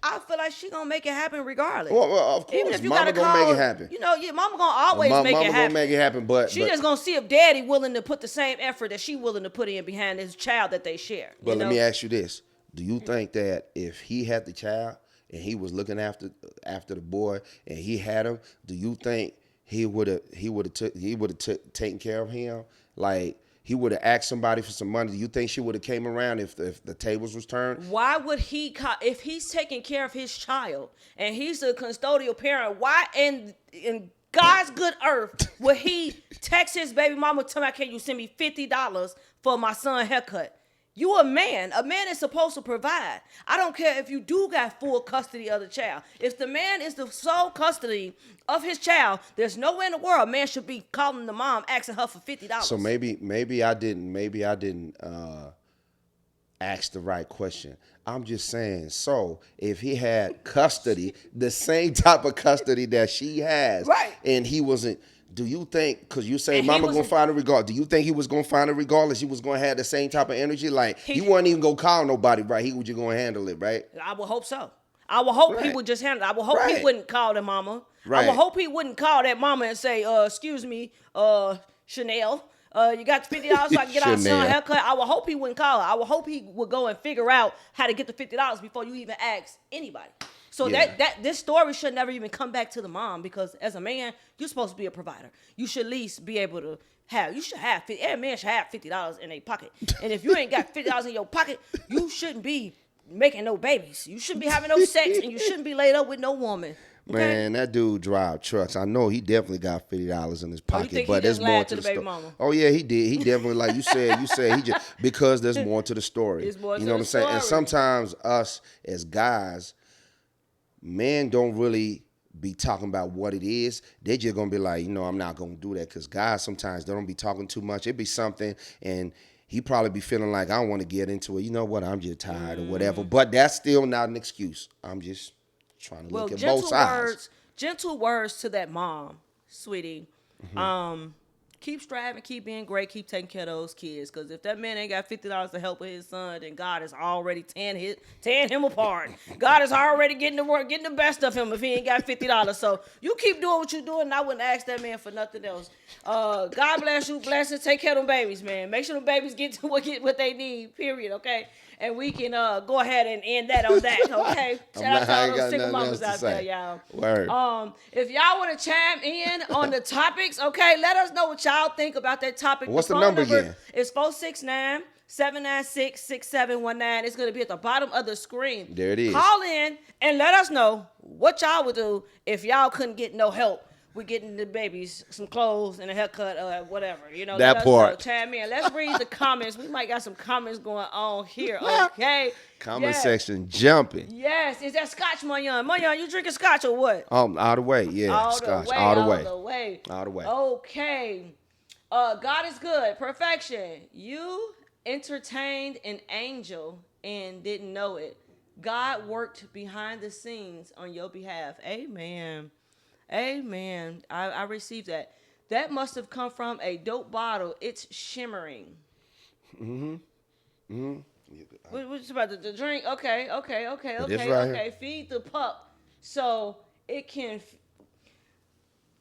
I feel like she gonna make it happen regardless. Well, of course, even if you mama gotta gonna make it happen. Mama gonna always make it happen. Mama gonna make it happen, but she just gonna see if daddy willing to put the same effort that she willing to put in behind his child that they share. But let me ask you this: do you think that if he had the child and he was looking after the boy and he had him, do you think he would have taken care of him? Like, he would have asked somebody for some money. Do you think she would have came around if the tables was turned? Why would he, if he's taking care of his child and he's a custodial parent, why in God's good earth would he text his baby mama, tell me, can you send me $50 for my son haircut? You a man. A man is supposed to provide. I don't care if you do got full custody of the child. If the man is the sole custody of his child, there's nowhere in the world a man should be calling the mom, asking her for $50. So maybe I didn't ask the right question. I'm just saying, so if he had custody, the same type of custody that she has, right, and he wasn't, do you think, because you say mama gonna find a regard, do you think he was gonna find a regardless? He was gonna have the same type of energy? Like, he wasn't even gonna call nobody, right? He was just gonna handle it, right? I would hope so. I would hope he would just handle it. I would hope he wouldn't call the mama. Right. I would hope he wouldn't call that mama and say, excuse me, Chanel, you got the $50 so I can get our son a haircut. I would hope he wouldn't call her. I would hope he would go and figure out how to get the $50 before you even ask anybody. So that this story should never even come back to the mom, because as a man, you're supposed to be a provider. You should at least be able to every man should have $50 in their pocket. And if you ain't got $50 in your pocket, you shouldn't be making no babies. You shouldn't be having no sex, and you shouldn't be laid up with no woman. Okay? Man, that dude drive trucks. I know he definitely got $50 in his pocket, think but he there's just more lied to to the the baby story. mama? Oh yeah, he did. He definitely, like you said he just, because there's more to the story. There's more you to know what the I'm saying? And story. sometimes us as guys, men don't really be talking about what it is. They just gonna be like, I'm not gonna do that, because guys sometimes they don't be talking too much. It be something, and he probably be feeling like, I don't want to get into it. You know what? I'm just tired or whatever. But that's still not an excuse. I'm just trying to look at both sides. Gentle words to that mom, sweetie. Mm-hmm. Keep striving, keep being great, keep taking care of those kids. Because if that man ain't got $50 to help with his son, then God is already tearing him apart. God is already getting to work, getting the best of him if he ain't got $50. So you keep doing what you're doing, and I wouldn't ask that man for nothing else. God bless you, blessings. Take care of them babies, man. Make sure them babies get what they need, period, okay? And we can go ahead and end that on that, okay? Shout out to all those single mamas out there, y'all. Word. If y'all want to chime in on the topics, okay, let us know what y'all think about that topic. What's the phone number again? It's 469-796-6719. It's going to be at the bottom of the screen. There it is. Call in and let us know what y'all would do if y'all couldn't get no help with getting the babies some clothes and a haircut or whatever. That let us part. know. Chime in. Let's read the comments. We might got some comments going on here, okay? Comment section jumping. Yes. Is that scotch, Munyon? Munyon, you drinking scotch or what? All the way, yeah. All Scotch. the way. All the way. Okay. God is good. Perfection. You entertained an angel and didn't know it. God worked behind the scenes on your behalf. Amen. Amen. I received that. That must have come from a dope bottle. It's shimmering. What's about the drink? Okay. This right here. Feed the pup so it can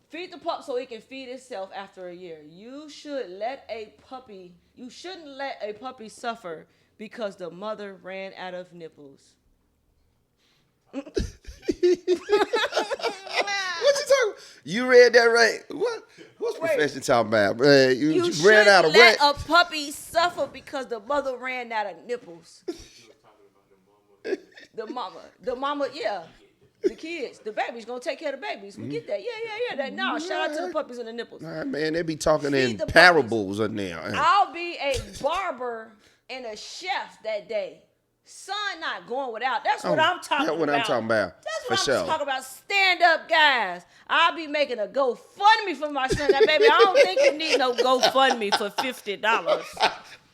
feed the pup so it can feed itself after a year. You shouldn't let a puppy suffer because the mother ran out of nipples. What you talking? You read that right? What's profession talking about? You ran out of let what? a puppy suffer because the mother ran out of nipples. The mama, yeah. The kids, the babies, gonna take care of the babies. We get that. Yeah. Shout out to the puppies and the nipples. All right, man, they be talking Feed in the parables in there. I'll be a barber and a chef that day. Son not going without. That's what I'm talking about. That's what I'm talking about. That's For what sure. I'm talking about. Stand up guys. I'll be making a GoFundMe for my son. Now, baby, I don't think you need no GoFundMe for $50.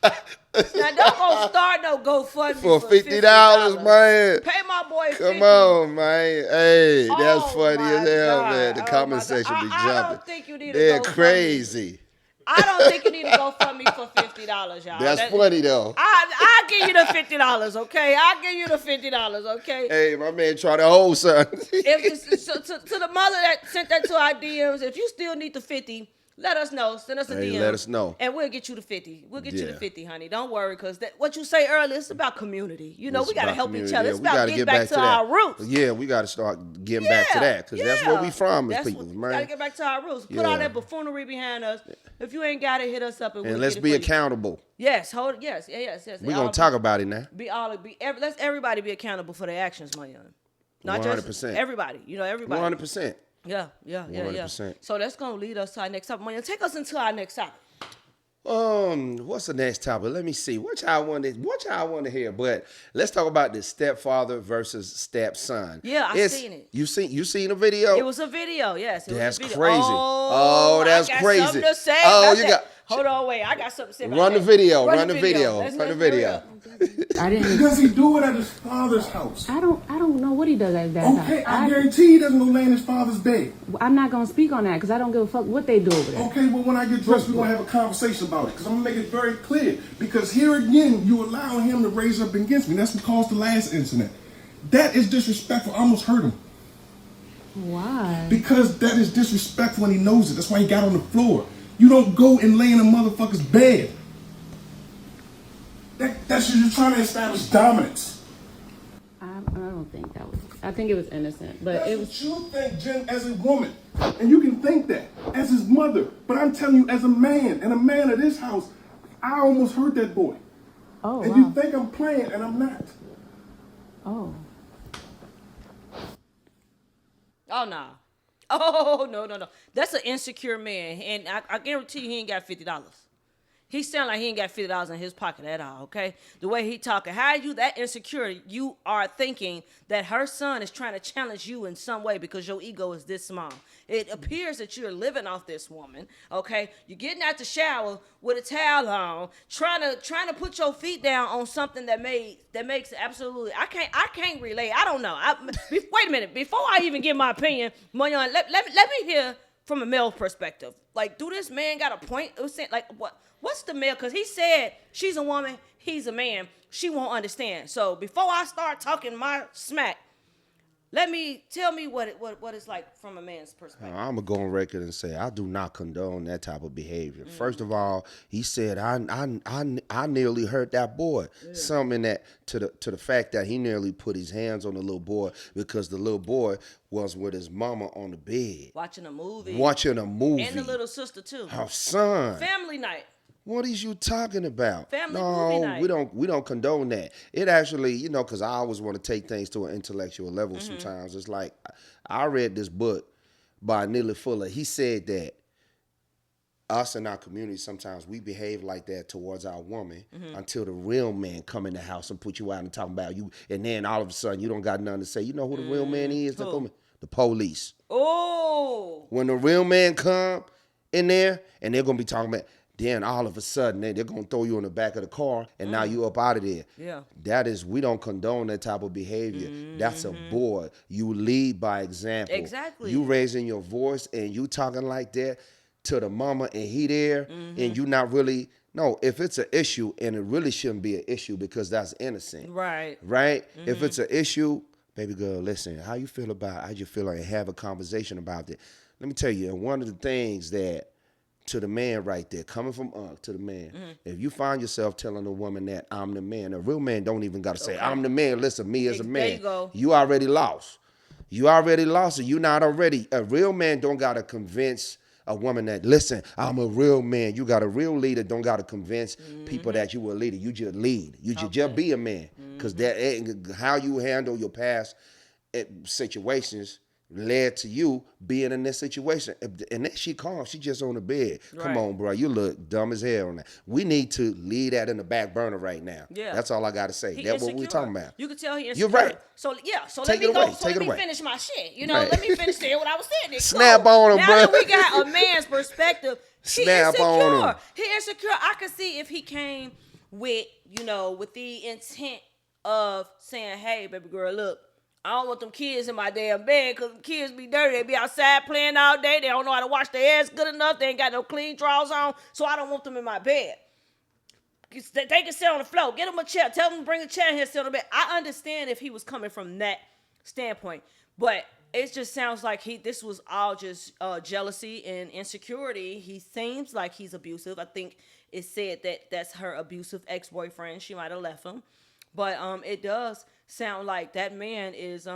Now, don't go start no GoFundMe for $50, man. Pay my boy $50. Come on, man. Hey, that's Oh, funny my as hell, God. man. The Oh, comment my section God. be I jumping. don't think you need a They're GoFundMe. crazy. I don't think you need to GoFundMe for $50, y'all. That's funny though. I'll give you the $50, okay? I'll give you the $50, okay? Hey, my man tried to hold something. To the mother that sent that to our DMs, if you still need the 50, let us know. Send us a DM. Let us know. And we'll get you the 50. We'll get you the Yeah. 50, honey. Don't worry, because what you say earlier, it's about community. We got to help each other. Yeah, It's we about gotta getting get back to our roots. Yeah, we got to start getting back to that, because that's where we from as people, We man. got to get back to our roots. Put all that buffoonery behind us. If you ain't got it, hit us up and we'll let's get it be for you. accountable. Yes. Yes. We're going to talk about it now. Let's everybody be accountable for their actions, my young. Not 100%. just everybody. Everybody. 100%. Yeah. 100%. So that's gonna lead us to our next topic. Maya, take us into our next topic. What's the next topic? Let me see. What y'all want to hear? But let's talk about the stepfather versus stepson. Yeah, I seen it. You seen a video? It was a video, yes. That's a video. crazy. Oh, that's I got crazy. Something to say Oh, about you that. got. Hold on, wait. I got something to say about Run that. the video. Let's Run the video. I didn't. Does he do it at his father's house? I don't know what he does at that Okay, time. I guarantee he doesn't go lay in his father's bed. I'm not gonna speak on that because I don't give a fuck what they do over there. Okay, well, when I get dressed, we're going to have a conversation about it. Because I'm going to make it very clear. Because here again, you allowing him to raise up against me. That's what caused the last incident. That is disrespectful. I almost hurt him. Why? Because that is disrespectful and he knows it. That's why he got on the floor. You don't go and lay in a motherfucker's bed. That's you're trying to establish dominance. I don't think that was. I think it was innocent, but That's it was. what you think, Jen, as a woman. And you can think that as his mother. But I'm telling you, as a man, and a man of this house, I almost hurt that boy. Oh And wow. you think I'm playing, and I'm not. Oh. Oh no. Oh no. That's an insecure man, and I guarantee you he ain't got $50. He sound like he ain't got $50 in his pocket at all. Okay, the way he talking, how you that insecure? You are thinking that her son is trying to challenge you in some way because your ego is this small. It appears that you're living off this woman. Okay, you're getting out the shower with a towel on, trying to put your feet down on something that makes absolutely. I can't relate. I don't know. Wait a minute. Before I even give my opinion, Moyon, let me hear from a male perspective. Like, do this man got a point? It was saying, like, what's the male? Because he said she's a woman, he's a man. She won't understand. So before I start talking my smack, tell me what it's like from a man's perspective. I'm gonna go on record and say I do not condone that type of behavior. First of all, he said I nearly hurt that boy. Yeah. Something that to the fact that he nearly put his hands on the little boy because the little boy was with his mama on the bed watching a movie, and the little sister too. Her son. Family night. What is you talking about? Family movie night. we don't condone that. It actually, because I always want to take things to an intellectual level sometimes. It's like, I read this book by Neely Fuller. He said that us in our community, sometimes we behave like that towards our woman until the real man come in the house and put you out and talk about you. And then all of a sudden, you don't got nothing to say. You know who the real man is? Who? The police. Oh. When the real man come in there and they're going to be talking about, then all of a sudden they're going to throw you in the back of the car and now you up out of there. Yeah. We don't condone that type of behavior. That's a boy. You lead by example. Exactly. You raising your voice and you talking like that to the mama and he there and you not really, no, if it's an issue, and it really shouldn't be an issue because that's innocent. Right. Right? If it's an issue, baby girl, listen, how you feel like have a conversation about it. Let me tell you, and one of the things that to the man right there, coming from to the man. If you find yourself telling a woman that I'm the man, a real man don't even got to say, I'm the man, listen, me as a man. There you go. You already lost. You already lost it. You not already. A real man don't got to convince a woman that, listen, I'm a real man. You got a real leader, don't got to convince people that you a leader. You just lead. You just be a man. Because that how you handle your past situations led to you being in this situation. And then she calls, she just on the bed. Right. Come on, bro, you look dumb as hell on that. We need to leave that in the back burner right now. Yeah. That's all I got to say. That's what we're talking about. You can tell he insecure. You're right. So let me finish my shit. Let me finish saying what I was saying. Snap on him, now bro. Now that we got a man's perspective, he Snap insecure. On him. He insecure. I could see if he came with, with the intent of saying, hey, baby girl, look, I don't want them kids in my damn bed because them kids be dirty. They be outside playing all day. They don't know how to wash their ass good enough. They ain't got no clean drawers on, so I don't want them in my bed. They can sit on the floor. Get them a chair. Tell them to bring a chair here, sit on the bed. I understand if he was coming from that standpoint, but it just sounds like this was all just jealousy and insecurity. He seems like he's abusive. I think it said that that's her abusive ex-boyfriend. She might have left him, but it does sound like that man is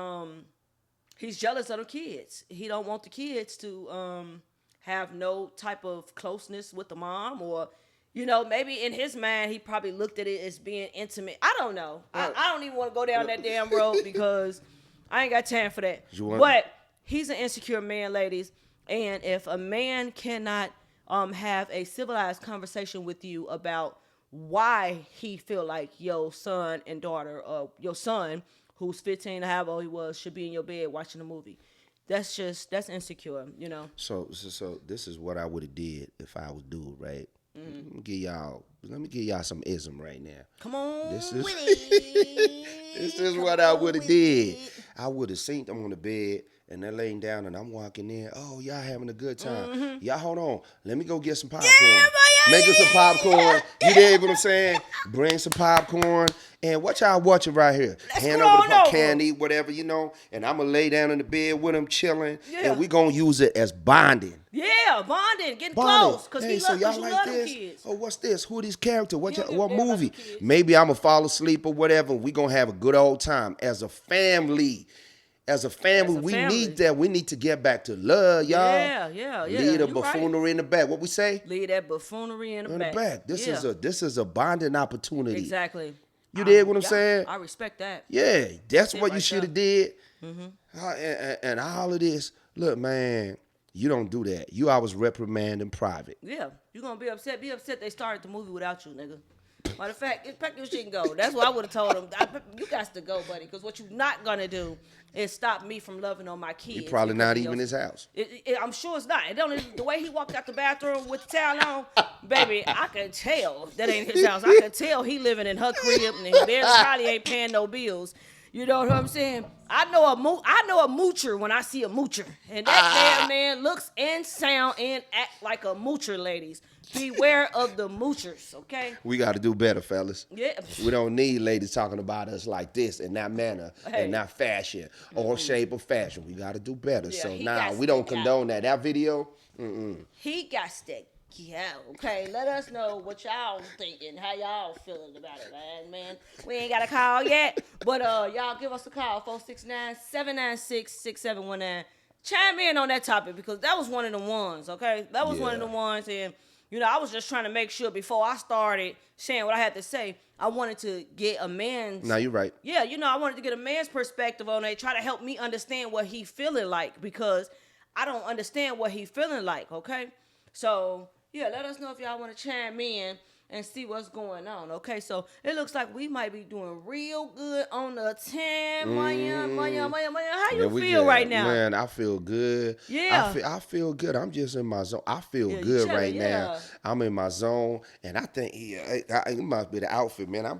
he's jealous of the kids. He don't want the kids to have no type of closeness with the mom, or maybe in his mind he probably looked at it as being intimate. I don't know. I don't even want to go down that damn road because I ain't got time for that. But he's an insecure man, ladies, and if a man cannot have a civilized conversation with you about why he feel like your son and daughter, your son who's 15 or however old he was, should be in your bed watching a movie. That's insecure, So this is what I would have did if I was dude, right? Let me give y'all some ism right now. Come on. This is what I would have did. I would have seen them on the bed and they're laying down and I'm walking in. Oh, y'all having a good time. Y'all hold on. Let me go get some popcorn. Yeah, Make us some popcorn. You dig what I'm saying? Bring some popcorn. And what y'all watching right here? Hand scroll over the over. candy, whatever, you know. And I'm going to lay down in the bed with him, chilling. Yeah. And we going to use it as bonding. Yeah, bonding, getting Bonding. close, because Hey, you so love y'all like them this? kids. Oh, what's this? Who are these characters? What, You don't what give a damn about movie? them kids. Maybe I'm going to fall asleep or whatever. We going to have a good old time as a family. As a family, we family. need that. We need to get back to love, y'all. Yeah. Leave the You right. buffoonery in the back. What we say? Leave that buffoonery in the back. This Yeah. is a bonding opportunity. Exactly. You dig what I'm Yeah, saying? I respect that. Yeah, that's it what you right should have did. And all of this, look, man, you don't do that. You always reprimand in private. Yeah, you gonna be upset. Be upset they started the movie without you, nigga. Matter of fact, pack your shit and go. That's what I would have told him. You got to go, buddy, because what you not gonna do is stop me from loving on my kids. He probably not even in his house. I'm sure it's not. It don't. The way he walked out the bathroom with the towel on, baby, I can tell that ain't his house. I can tell he living in her crib and he barely probably ain't paying no bills. You know what I'm saying? I know a moocher when I see a moocher, and that damn man looks and sound and act like a moocher, ladies. Beware of the moochers, okay? We got to do better, fellas. Yeah. We don't need ladies talking about us like this in that manner Hey. and not fashion or shape of fashion. We got to do better. Yeah, so he now got we don't to- condone that. That video, He got to go, okay? Let us know what y'all thinking, how y'all feeling about it, man. We ain't got a call yet, but y'all give us a call, 469-796-6719. Chime in on that topic because that was one of the ones, okay? That was one of the ones, and you know, I was just trying to make sure before I started saying what I had to say, I wanted to get a man's. No, you're right. Yeah, you know, I wanted to get a man's perspective on it, try to help me understand what he feeling like because I don't understand what he feeling like, okay? So, yeah, let us know if y'all want to chime in and see what's going on, okay? So, it looks like we might be doing real good on the 10. Maya. How you feel right now? Man, I feel good. Yeah. I feel good. I'm just in my zone. I feel Yeah, you good chilling, right yeah. now. I'm in my zone, and I think it must be the outfit, man.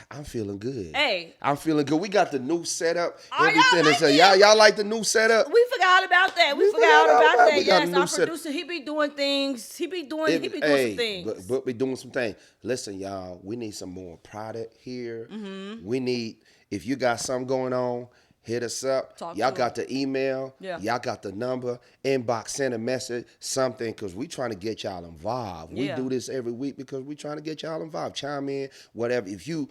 I'm feeling good. Hey. I'm feeling good. We got the new setup. Oh, y'all Everything like is it? y'all like the new setup? We forgot about that. We forgot forgot all about about that. that. We got a Yes, new our set- producer, he be doing things. He be doing some things. But we doing some things. Listen, y'all, we need some more product here. Mm-hmm. We need, if you got something going on, hit us up. Talk Y'all to got the email. Yeah. Y'all got the number. Inbox, send a message, something, because we trying to get y'all involved. We Yeah. do this every week because we trying to get y'all involved. Chime in, whatever. If you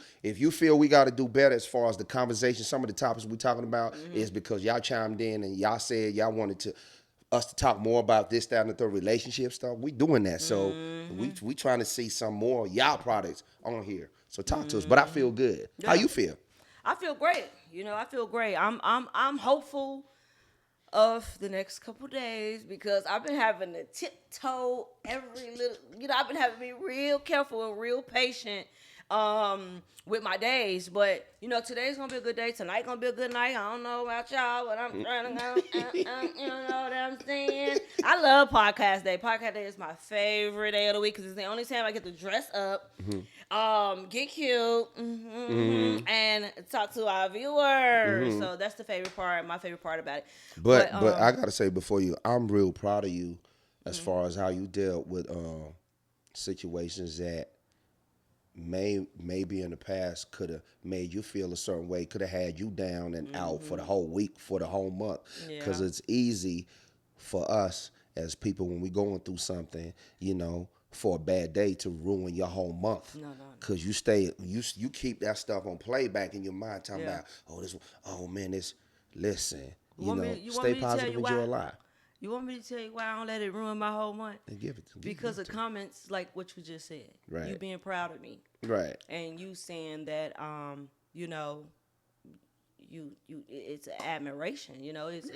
feel we got to do better as far as the conversation, some of the topics we talking about is because y'all chimed in and y'all said y'all wanted us to talk more about this, that, and the third relationship stuff. We doing that. So we trying to see some more y'all products on here. So talk to us. But I feel good. How you feel? I feel great. You know, I feel great. I'm hopeful of the next couple days because I've been having to tiptoe every little. You know, I've been having to be real careful and real patient with my days. But you know, today's gonna be a good day. Tonight gonna be a good night. I don't know about y'all, but I'm trying to go. You know what I'm saying? I love podcast day. Podcast day is my favorite day of the week because it's the only time I get to dress up, get cute, and talk to our viewers. So that's the favorite part. My favorite part about it. But I gotta say before I'm real proud of you as far as how you dealt with situations that maybe in the past could have made you feel a certain way, could have had you down and out for the whole week, for the whole month. Because it's easy for us as people when we going through something, you know, for a bad day to ruin your whole month. No. Because you keep that stuff on playback in your mind, talking about, listen, stay positive, enjoy life. You want me to tell you why I don't let it ruin my whole month? And give it. Because of comments like what you just said. Right. You being proud of me. Right. And you saying that, you know, it's an admiration. You know, it's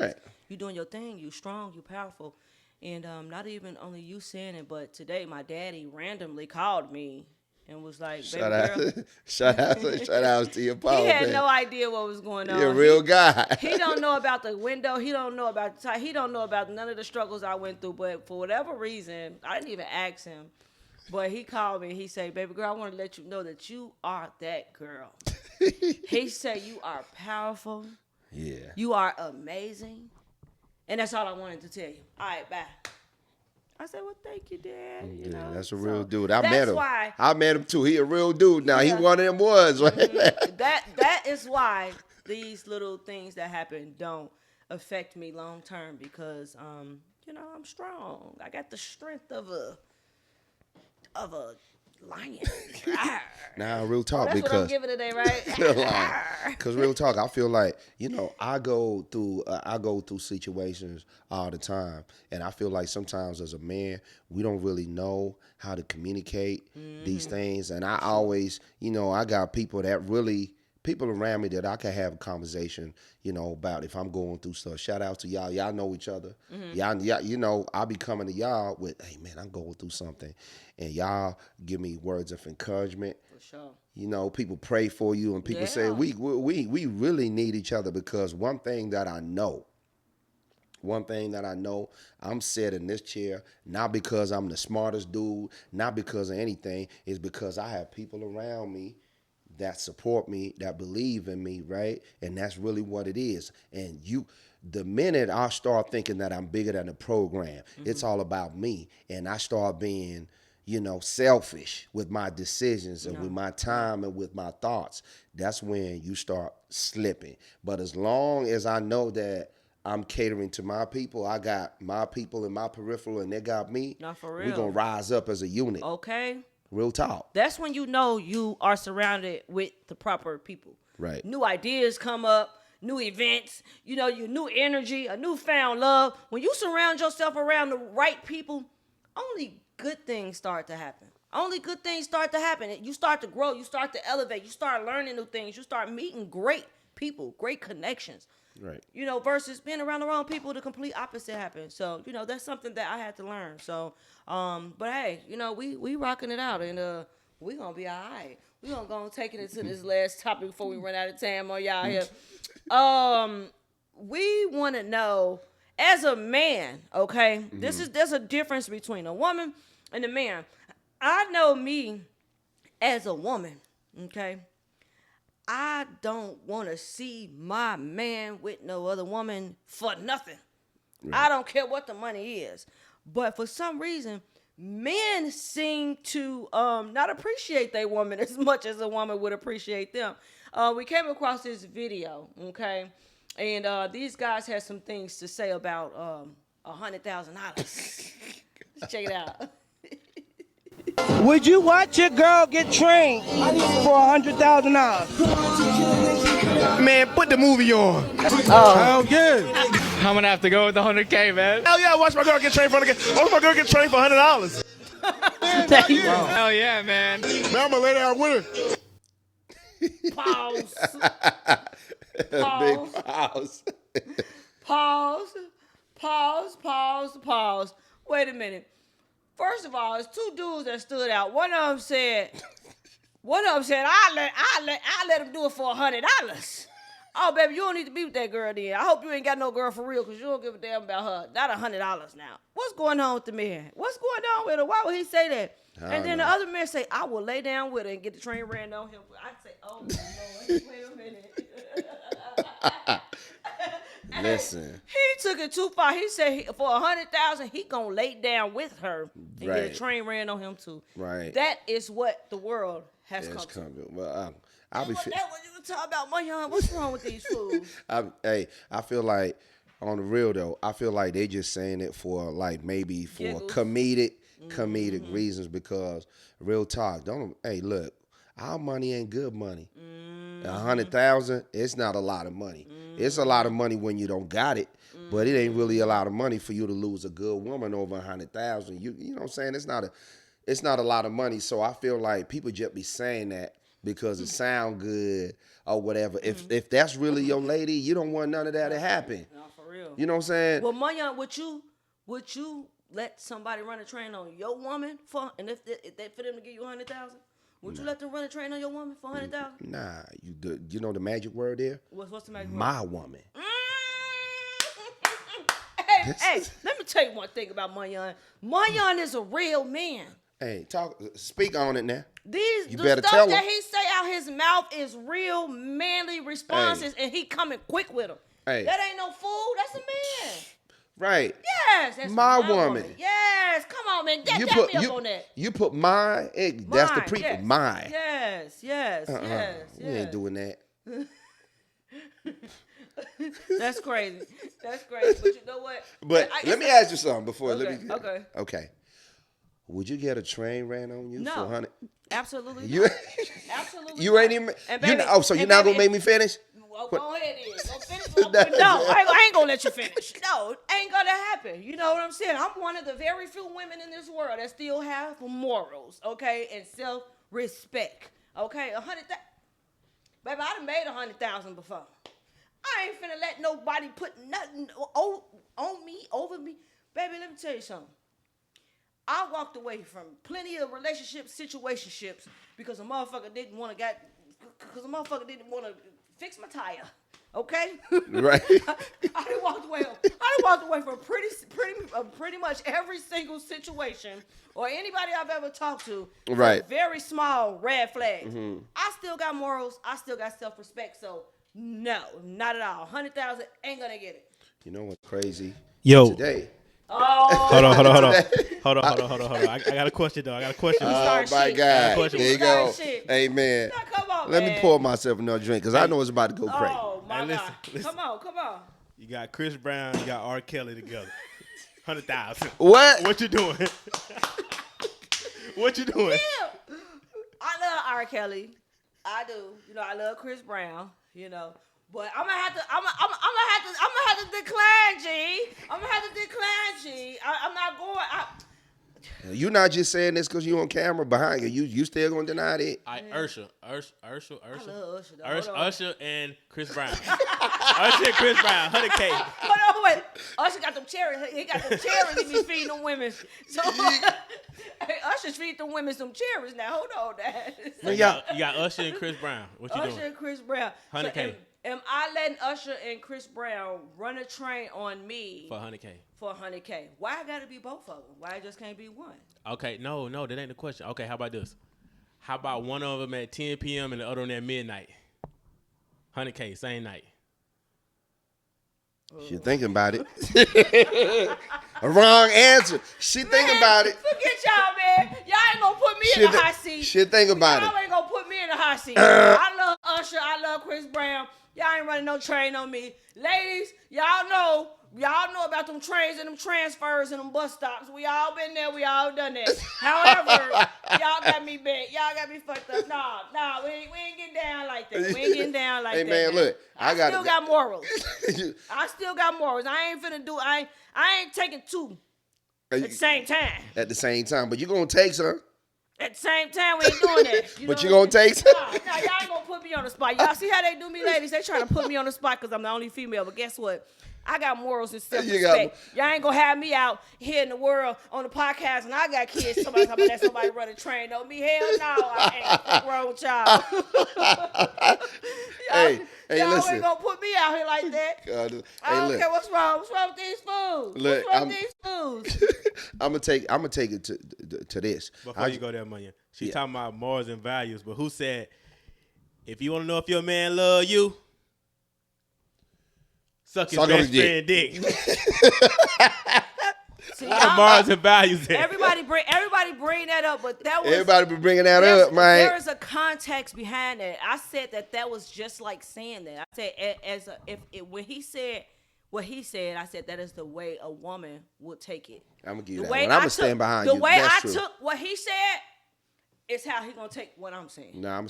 you doing your thing. You strong. You powerful. And not even only you saying it, but today my daddy randomly called me and was like, "Baby girl." Shout out to your papa. He had no idea what was going on. You're a real guy. He don't know about the window. He don't know about the tie. He don't know about none of the struggles I went through. But for whatever reason, I didn't even ask him. But he called me. He said, "Baby girl, I want to let you know that you are that girl." He said, "You are powerful. Yeah. You are amazing." And that's all I wanted to tell you. All right, bye. I said, well, thank you, Dad. You Yeah, know, that's a so real dude. I that's met him. Why, I met him too. He a real dude now. Yeah. He one of them ones, right? that is why these little things that happen don't affect me long term because you know, I'm strong. I got the strength of a lion. Now, real Oh, talk, that's what I'm because giving today, right? because real talk, I feel like, you know, I go through situations all the time, and I feel like sometimes as a man, we don't really know how to communicate these things, and I always, you know, I got people around me that I can have a conversation, you know, about if I'm going through stuff. Shout out to y'all. Y'all know each other. Y'all, you know, I be coming to y'all with, hey, man, I'm going through something. And y'all give me words of encouragement. For sure. You know, people pray for you, and people say, Yeah. we really need each other, because one thing that I know, I'm sitting in this chair, not because I'm the smartest dude, not because of anything, is because I have people around me that support me, that believe in me, right? And that's really what it is. And the minute I start thinking that I'm bigger than the program, it's all about me, and I start being, you know, selfish with my decisions and with my time and with my thoughts, that's when you start slipping. But as long as I know that I'm catering to my people, I got my people in my peripheral and they got me, No, for we're real. going to rise up as a unit. Okay. Real talk. That's when you know you are surrounded with the proper people. Right. New ideas come up, new events, you know, your new energy, a newfound love. When you surround yourself around the right people, only good things start to happen. Only good things start to happen. You start to grow, you start to elevate, you start learning new things, you start meeting great people, great connections. Right. You know, versus being around the wrong people, the complete opposite happens. So, you know, that's something that I had to learn. So, but hey, you know, we rocking it out, and we gonna be all right. We gonna go and take it into this last topic before we run out of time on y'all here. We want to know, as a man, okay, there's a difference between a woman and a man. I know me as a woman, okay. I don't want to see my man with no other woman for nothing. Right. I don't care what the money is. But for some reason, men seem to not appreciate their woman as much as a woman would appreciate them. We came across this video, okay? And these guys had some things to say about $100,000. Let's check it out. Would you watch your girl get trained for $100,000? Man, put the movie on. Hell yeah. I'm gonna have to go with the 100K, man. Hell yeah, watch my girl get trained for $100K. Watch my girl get trained for $100. Hell yeah, man. Man, I'm gonna lay down with her. Pause. Big pause. Pause. Wait a minute. First of all, it's two dudes that stood out. One of them said, I let him do it for $100. Oh, baby, you don't need to be with that girl then. I hope you ain't got no girl for real, because you don't give a damn about her. Not $100 now. What's going on with the man? What's going on with her? Why would he say that? And then the other man say, I will lay down with her and get the train ran on him. I say, oh, my Lord, wait a minute. Listen. He took it too far. He said for $100,000, he gonna lay down with her and get a train ran on him too. Right. That is what the world has come to. Well, I'll be. That what you were talking about, Mayan. What's wrong with these fools? I feel like, on the real though, I feel like they just saying it for like maybe for Giggles. comedic reasons, because real talk, look, our money ain't good money. 100,000, it's not a lot of money. It's a lot of money when you don't got it, but it ain't really a lot of money for you to lose a good woman over 100,000. You know what I'm saying? It's not a lot of money. So I feel like people just be saying that because it sound good or whatever. If that's really your lady, you don't want none of that to happen. No, for real. You know what I'm saying? Well, Mayan, would you let somebody run a train on your woman for them to give you $100,000? Would you let them run a train on your woman for $100,000? Nah, you know the magic word there? What's the magic word? My woman. Hey, let me tell you one thing about Mayan. Mayan is a real man. Hey, speak on it now. The better stuff tell him. that he say out his mouth is real manly responses, and he coming quick with them. Hey. That ain't no fool. That's a man. Right. Yes, that's My woman. Yes, come on, man. Dap me up on that. You put that's the Mine, pre yes. mine. Yes, yes, yes. We ain't doing that. That's crazy. That's crazy. But you know what? But let me ask you something before. Okay. Okay. Would you get a train ran on you No. for 100? Absolutely. You, not. Absolutely. you not. ain't even. And baby, So you're not gonna make me finish? Well, go ahead then. Go finish. No, I ain't gonna let you finish. No, ain't gonna happen. You know what I'm saying? I'm one of the very few women in this world that still have morals, okay, and self-respect. Okay, 100,000. Baby, I done made 100,000 before. I ain't finna let nobody put nothing on me, over me. Baby, let me tell you something. I walked away from plenty of relationships, situationships, because a motherfucker didn't want to fix my tire. Okay? Right. I done walked away from pretty much every single situation or anybody I've ever talked to. Right. Very small red flags. I still got morals. I still got self-respect. So no, not at all. 100,000 ain't gonna get it. You know what's crazy? Yo. Today. Oh. Hold on. I got a question though. Oh my God. There you go. Shit. Hey man. Now, come on, Let man. me pour myself another drink because I know it's about to go crazy. Oh my Hey, God. listen. Come on. You got Chris Brown, you got R. Kelly together. 100,000. What? What you doing? What you doing? Yeah. I love R. Kelly. I do. You know, I love Chris Brown. You know, but I'm gonna have to decline, G. I'm gonna have to decline, G. I'm not going. You not just saying this because you on camera behind you. You still gonna deny it? Usher. I love Usher. Though. Usher and Chris Brown. Usher and Chris Brown, 100K. Hold on, wait. Usher got them cherries. He got them cherries he be feeding them women. So hey, Usher feed them women some cherries now. Hold on, that. You got Usher and Chris Brown. What you Usher doing? and Chris Brown. 100K. So am I letting Usher and Chris Brown run a train on me For 100K. For 100K? Why I gotta be both of them? Why it just can't be one? Okay, no, that ain't the question. Okay, how about this? How about one of them at 10 p.m. and the other one at midnight? 100K, same night. She thinking about it. Wrong answer. She thinking about it. Forget y'all, man. Y'all ain't gonna put me in the hot seat. She think about Y'all it. ain't gonna put me in the hot seat. I love Usher. I love Chris Brown. Y'all ain't running no train on me. Ladies, y'all know about them trains and them transfers and them bus stops. We all been there. We all done that. However, y'all got me bent. Y'all got me fucked up. Nah, we ain't getting down like that. We ain't getting down like that. Hey man, look, I still got morals. I still got morals. I ain't finna do. I ain't taking two at the same time. At the same time, but you gonna take some. At the same time, we ain't doing that. But you gonna take some. Nah, y'all ain't gonna put me on the spot. Y'all see how they do me, ladies? They trying to put me on the spot because I'm the only female. But guess what? I got morals and self-respect. Y'all ain't gonna have me out here in the world on the podcast and I got kids. Somebody talking about that somebody running train on me. Hell no, I ain't wrong with y'all. Y'all listen. ain't gonna put me out here like that. I don't care what's wrong. What's wrong with these fools? Look, what's wrong with these fools? I'm gonna take it to this. Before you go there, Manya, she talking about morals and values, but who said if you want to know if your man love you, suck his best friend dick. See, morals and values. Everybody bring that up, but that was everybody be bringing that up, man. There is a context behind that. I said that was just like saying that. I said when he said what he said, I said that is the way a woman would take it. I'm gonna give you that one. I'm gonna stand behind you. The way That's I true. took what he said is how he gonna take what I'm saying. Nah, I'm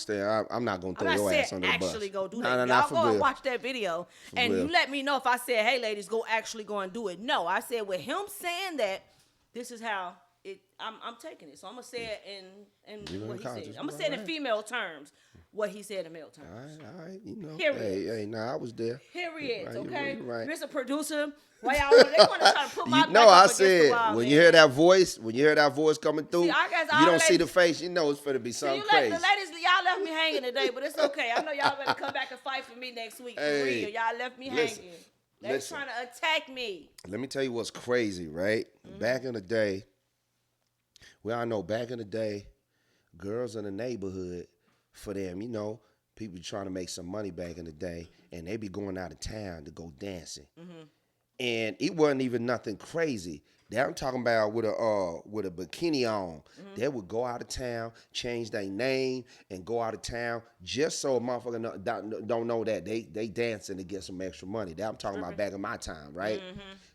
not gonna throw I'm your not ass under the bus. actually go do Nah, that. nah, Y'all for go real. and watch that video, and real. you let me know if I said, "Hey, ladies, go and do it." No, I said with him saying that, this is how it. I'm taking it. So I'm gonna say it in what he said. I'm gonna say it in female terms. What he said in male terms. All right, you know. Period. Hey, nah, I was there. Period. Right, Okay. you're right. Mr. Producer, why y'all they want to try to put my back No, up I against the said wall, when man. you hear that voice coming through, See, I guess you all don't the see the ladies- face, you know it's finna be something The crazy. ladies, y'all left me hanging today, but it's okay. I know y'all better come back and fight for me next week. For Hey, real. Y'all left me listen, hanging. They trying to attack me. Let me tell you what's crazy, right? Back in the day, we all know back in the day, girls in the neighborhood, for them, you know, people trying to make some money back in the day, and they be going out of town to go dancing. and it wasn't even nothing crazy. That I'm talking about with a bikini on. They would go out of town, change their name, and go out of town just so a motherfucker don't know that they dancing to get some extra money. That I'm talking about back in my time, right?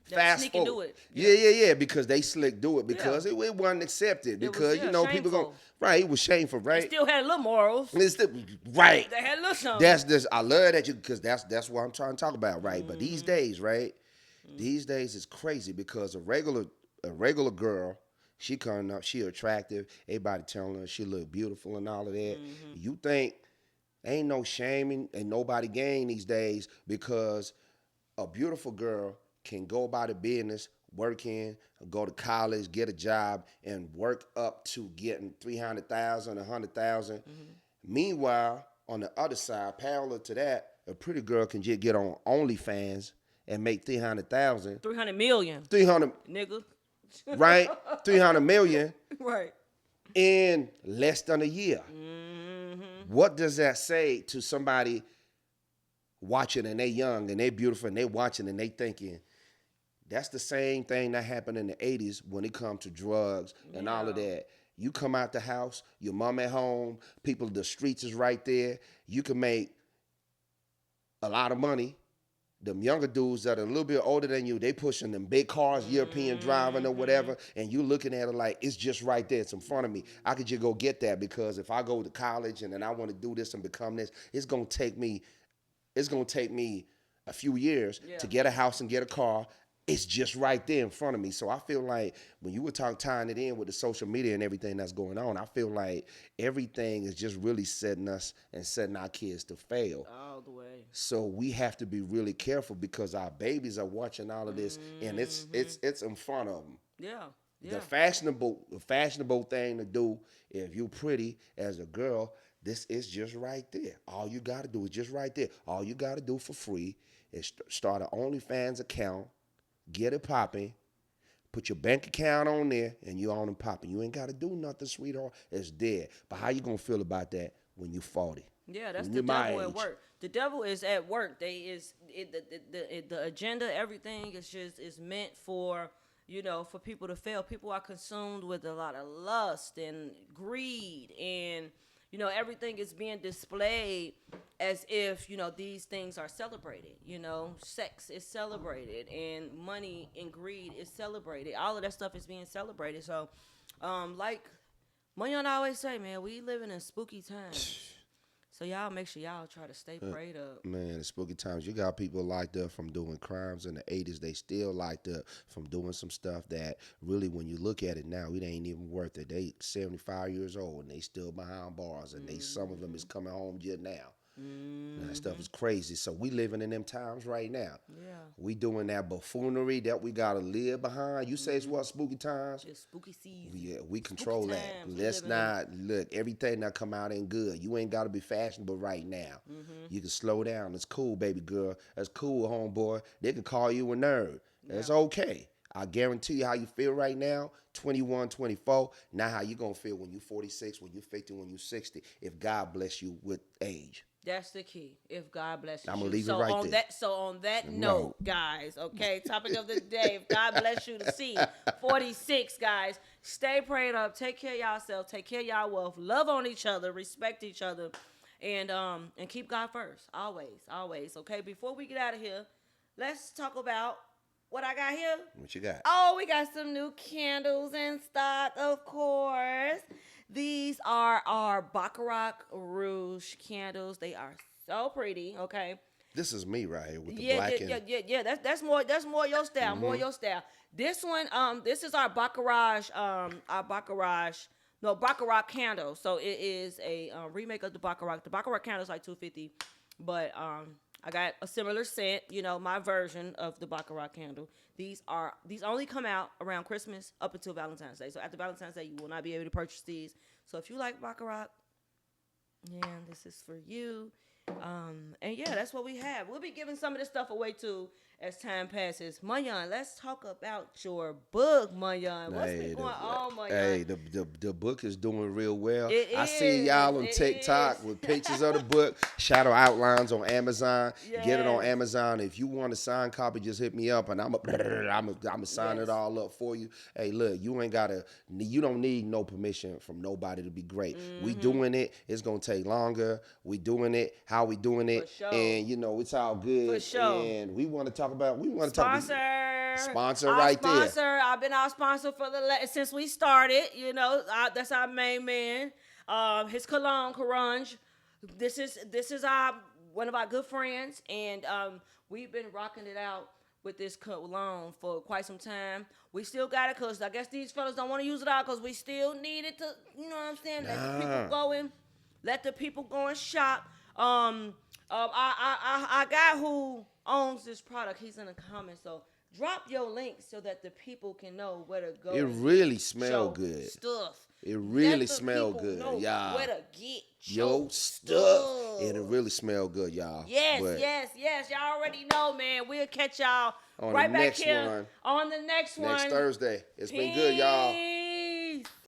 That sneak and do it. Yeah, because they slick do it because it wasn't accepted because was, people go shameful. right. It was shameful, right? They still had a little morals. And it's still, right. They had a little something. That's this. I love that because that's what I'm trying to talk about, right? But these days, right? These days it's crazy because a regular girl, she coming up, she attractive, everybody telling her she look beautiful and all of that. You think ain't no shaming, ain't nobody gain these days because a beautiful girl can go about her business, working, go to college, get a job, and work up to getting $300,000, $100,000. Meanwhile, on the other side, parallel to that, a pretty girl can just get on OnlyFans and make 300,000, 300 million, 300, nigga. right? 300 million Right. in less than a year. What does that say to somebody watching and they young and they beautiful and they watching and they thinking? That's the same thing that happened in the 80s when it comes to drugs and all of that. You come out the house, your mom at home, people, the streets is right there. You can make a lot of money. Them younger dudes that are a little bit older than you, they pushing them big cars, European driving or whatever, and you looking at it like, it's just right there. It's in front of me. I could just go get that because if I go to college and then I want to do this and become this, it's going to take me a few years to get a house and get a car. It's just right there in front of me. So I feel like when you were tying it in with the social media and everything that's going on, I feel like everything is just really setting us and setting our kids to fail. All the way. So we have to be really careful because our babies are watching all of this, and it's in front of them. Yeah. The fashionable thing to do if you're pretty as a girl, this is just right there. All you got to do is just right there. All you got to do for free is start an OnlyFans account. Get it popping, put your bank account on there, and you on and popping. You ain't got to do nothing, sweetheart. It's dead. But how you going to feel about that when you 40? Yeah, that's when the devil at work. The devil is at work. The agenda, everything is meant for, for people to fail. People are consumed with a lot of lust and greed, and everything is being displayed as if, these things are celebrated. Sex is celebrated and money and greed is celebrated. All of that stuff is being celebrated. So, like Moyon always say, man, we living in spooky times. So y'all make sure y'all try to stay prayed up. Man, it's spooky times. You got people locked up from doing crimes in the 80s. They still locked up from doing some stuff that really, when you look at it now, it ain't even worth it. They 75 years old and they still behind bars, and some of them is coming home just now. That stuff is crazy. So we living in them times right now. Yeah. We doing that buffoonery that we gotta live behind. You say it's what, spooky times? It's spooky season. Yeah, we control Spooky that. times. Let's not look. Everything that come out ain't good. You ain't gotta be fashionable right now. You can slow down. It's cool, baby girl. That's cool, homeboy. They can call you a nerd. That's okay. I guarantee you how you feel right now, 21, 24, not how you gonna feel when you 46, when you 50, when you 60, if God bless you with age. That's the key. If God bless you. I'm gonna leave it right there. So on that note, guys, okay, topic of the day. If God bless you to see 46, guys, stay prayed up. Take care of yourself. Take care of y'all wealth. Love on each other. Respect each other, and keep God first. Always. Okay. Before we get out of here, let's talk about what I got here. What you got? Oh, we got some new candles in stock, of course. These are our Baccarat Rouge candles. They are so pretty, okay? This is me right here with the black and... Yeah. That's more your style, more your style. This one, this is our Baccarat candle. So it is a remake of the Baccarat. The Baccarat candle is like $250, but I got a similar scent, my version of the Baccarat candle. These only come out around Christmas up until Valentine's Day. So after Valentine's Day, you will not be able to purchase these. So if you like Baccarat, this is for you. And yeah, that's what we have. We'll be giving some of this stuff away too as time passes. Mayan, let's talk about your book, Mayan. What's been going on, Mayan? Hey, the book is doing real well. It I see is, y'all on it TikTok is. with pictures of the book, shadow outlines on Amazon. Get it on Yes. Amazon. If you want a signed copy, just hit me up and I'm a sign it all up for you. Hey, look, you don't need no permission from nobody to be great. We Mm-hmm. doing it. It's gonna take longer. We doing it. How we doing it? For sure. And it's all good. For sure. And we want to talk about. Sponsor. Sponsor Our right there. sponsor. I've been our sponsor for since we started. That's our main man. His cologne, Carange. This is our one of our good friends, and we've been rocking it out with this cologne for quite some time. We still got it because I guess these fellas don't want to use it out because we still need it to, you know what I'm saying? Let the people go in. Let the people go and shop. Our guy who owns this product, he's in the comments, so drop your link so that the people can know where to go. It and really smell your good. Stuff. It really Let the smell people good, know y'all. where to get Your stuff. And it really smell good, y'all. Yes, But yes. Y'all already know, man. We'll catch y'all On right the back next here one, on the next one. next Thursday. It's been good, y'all. Peace.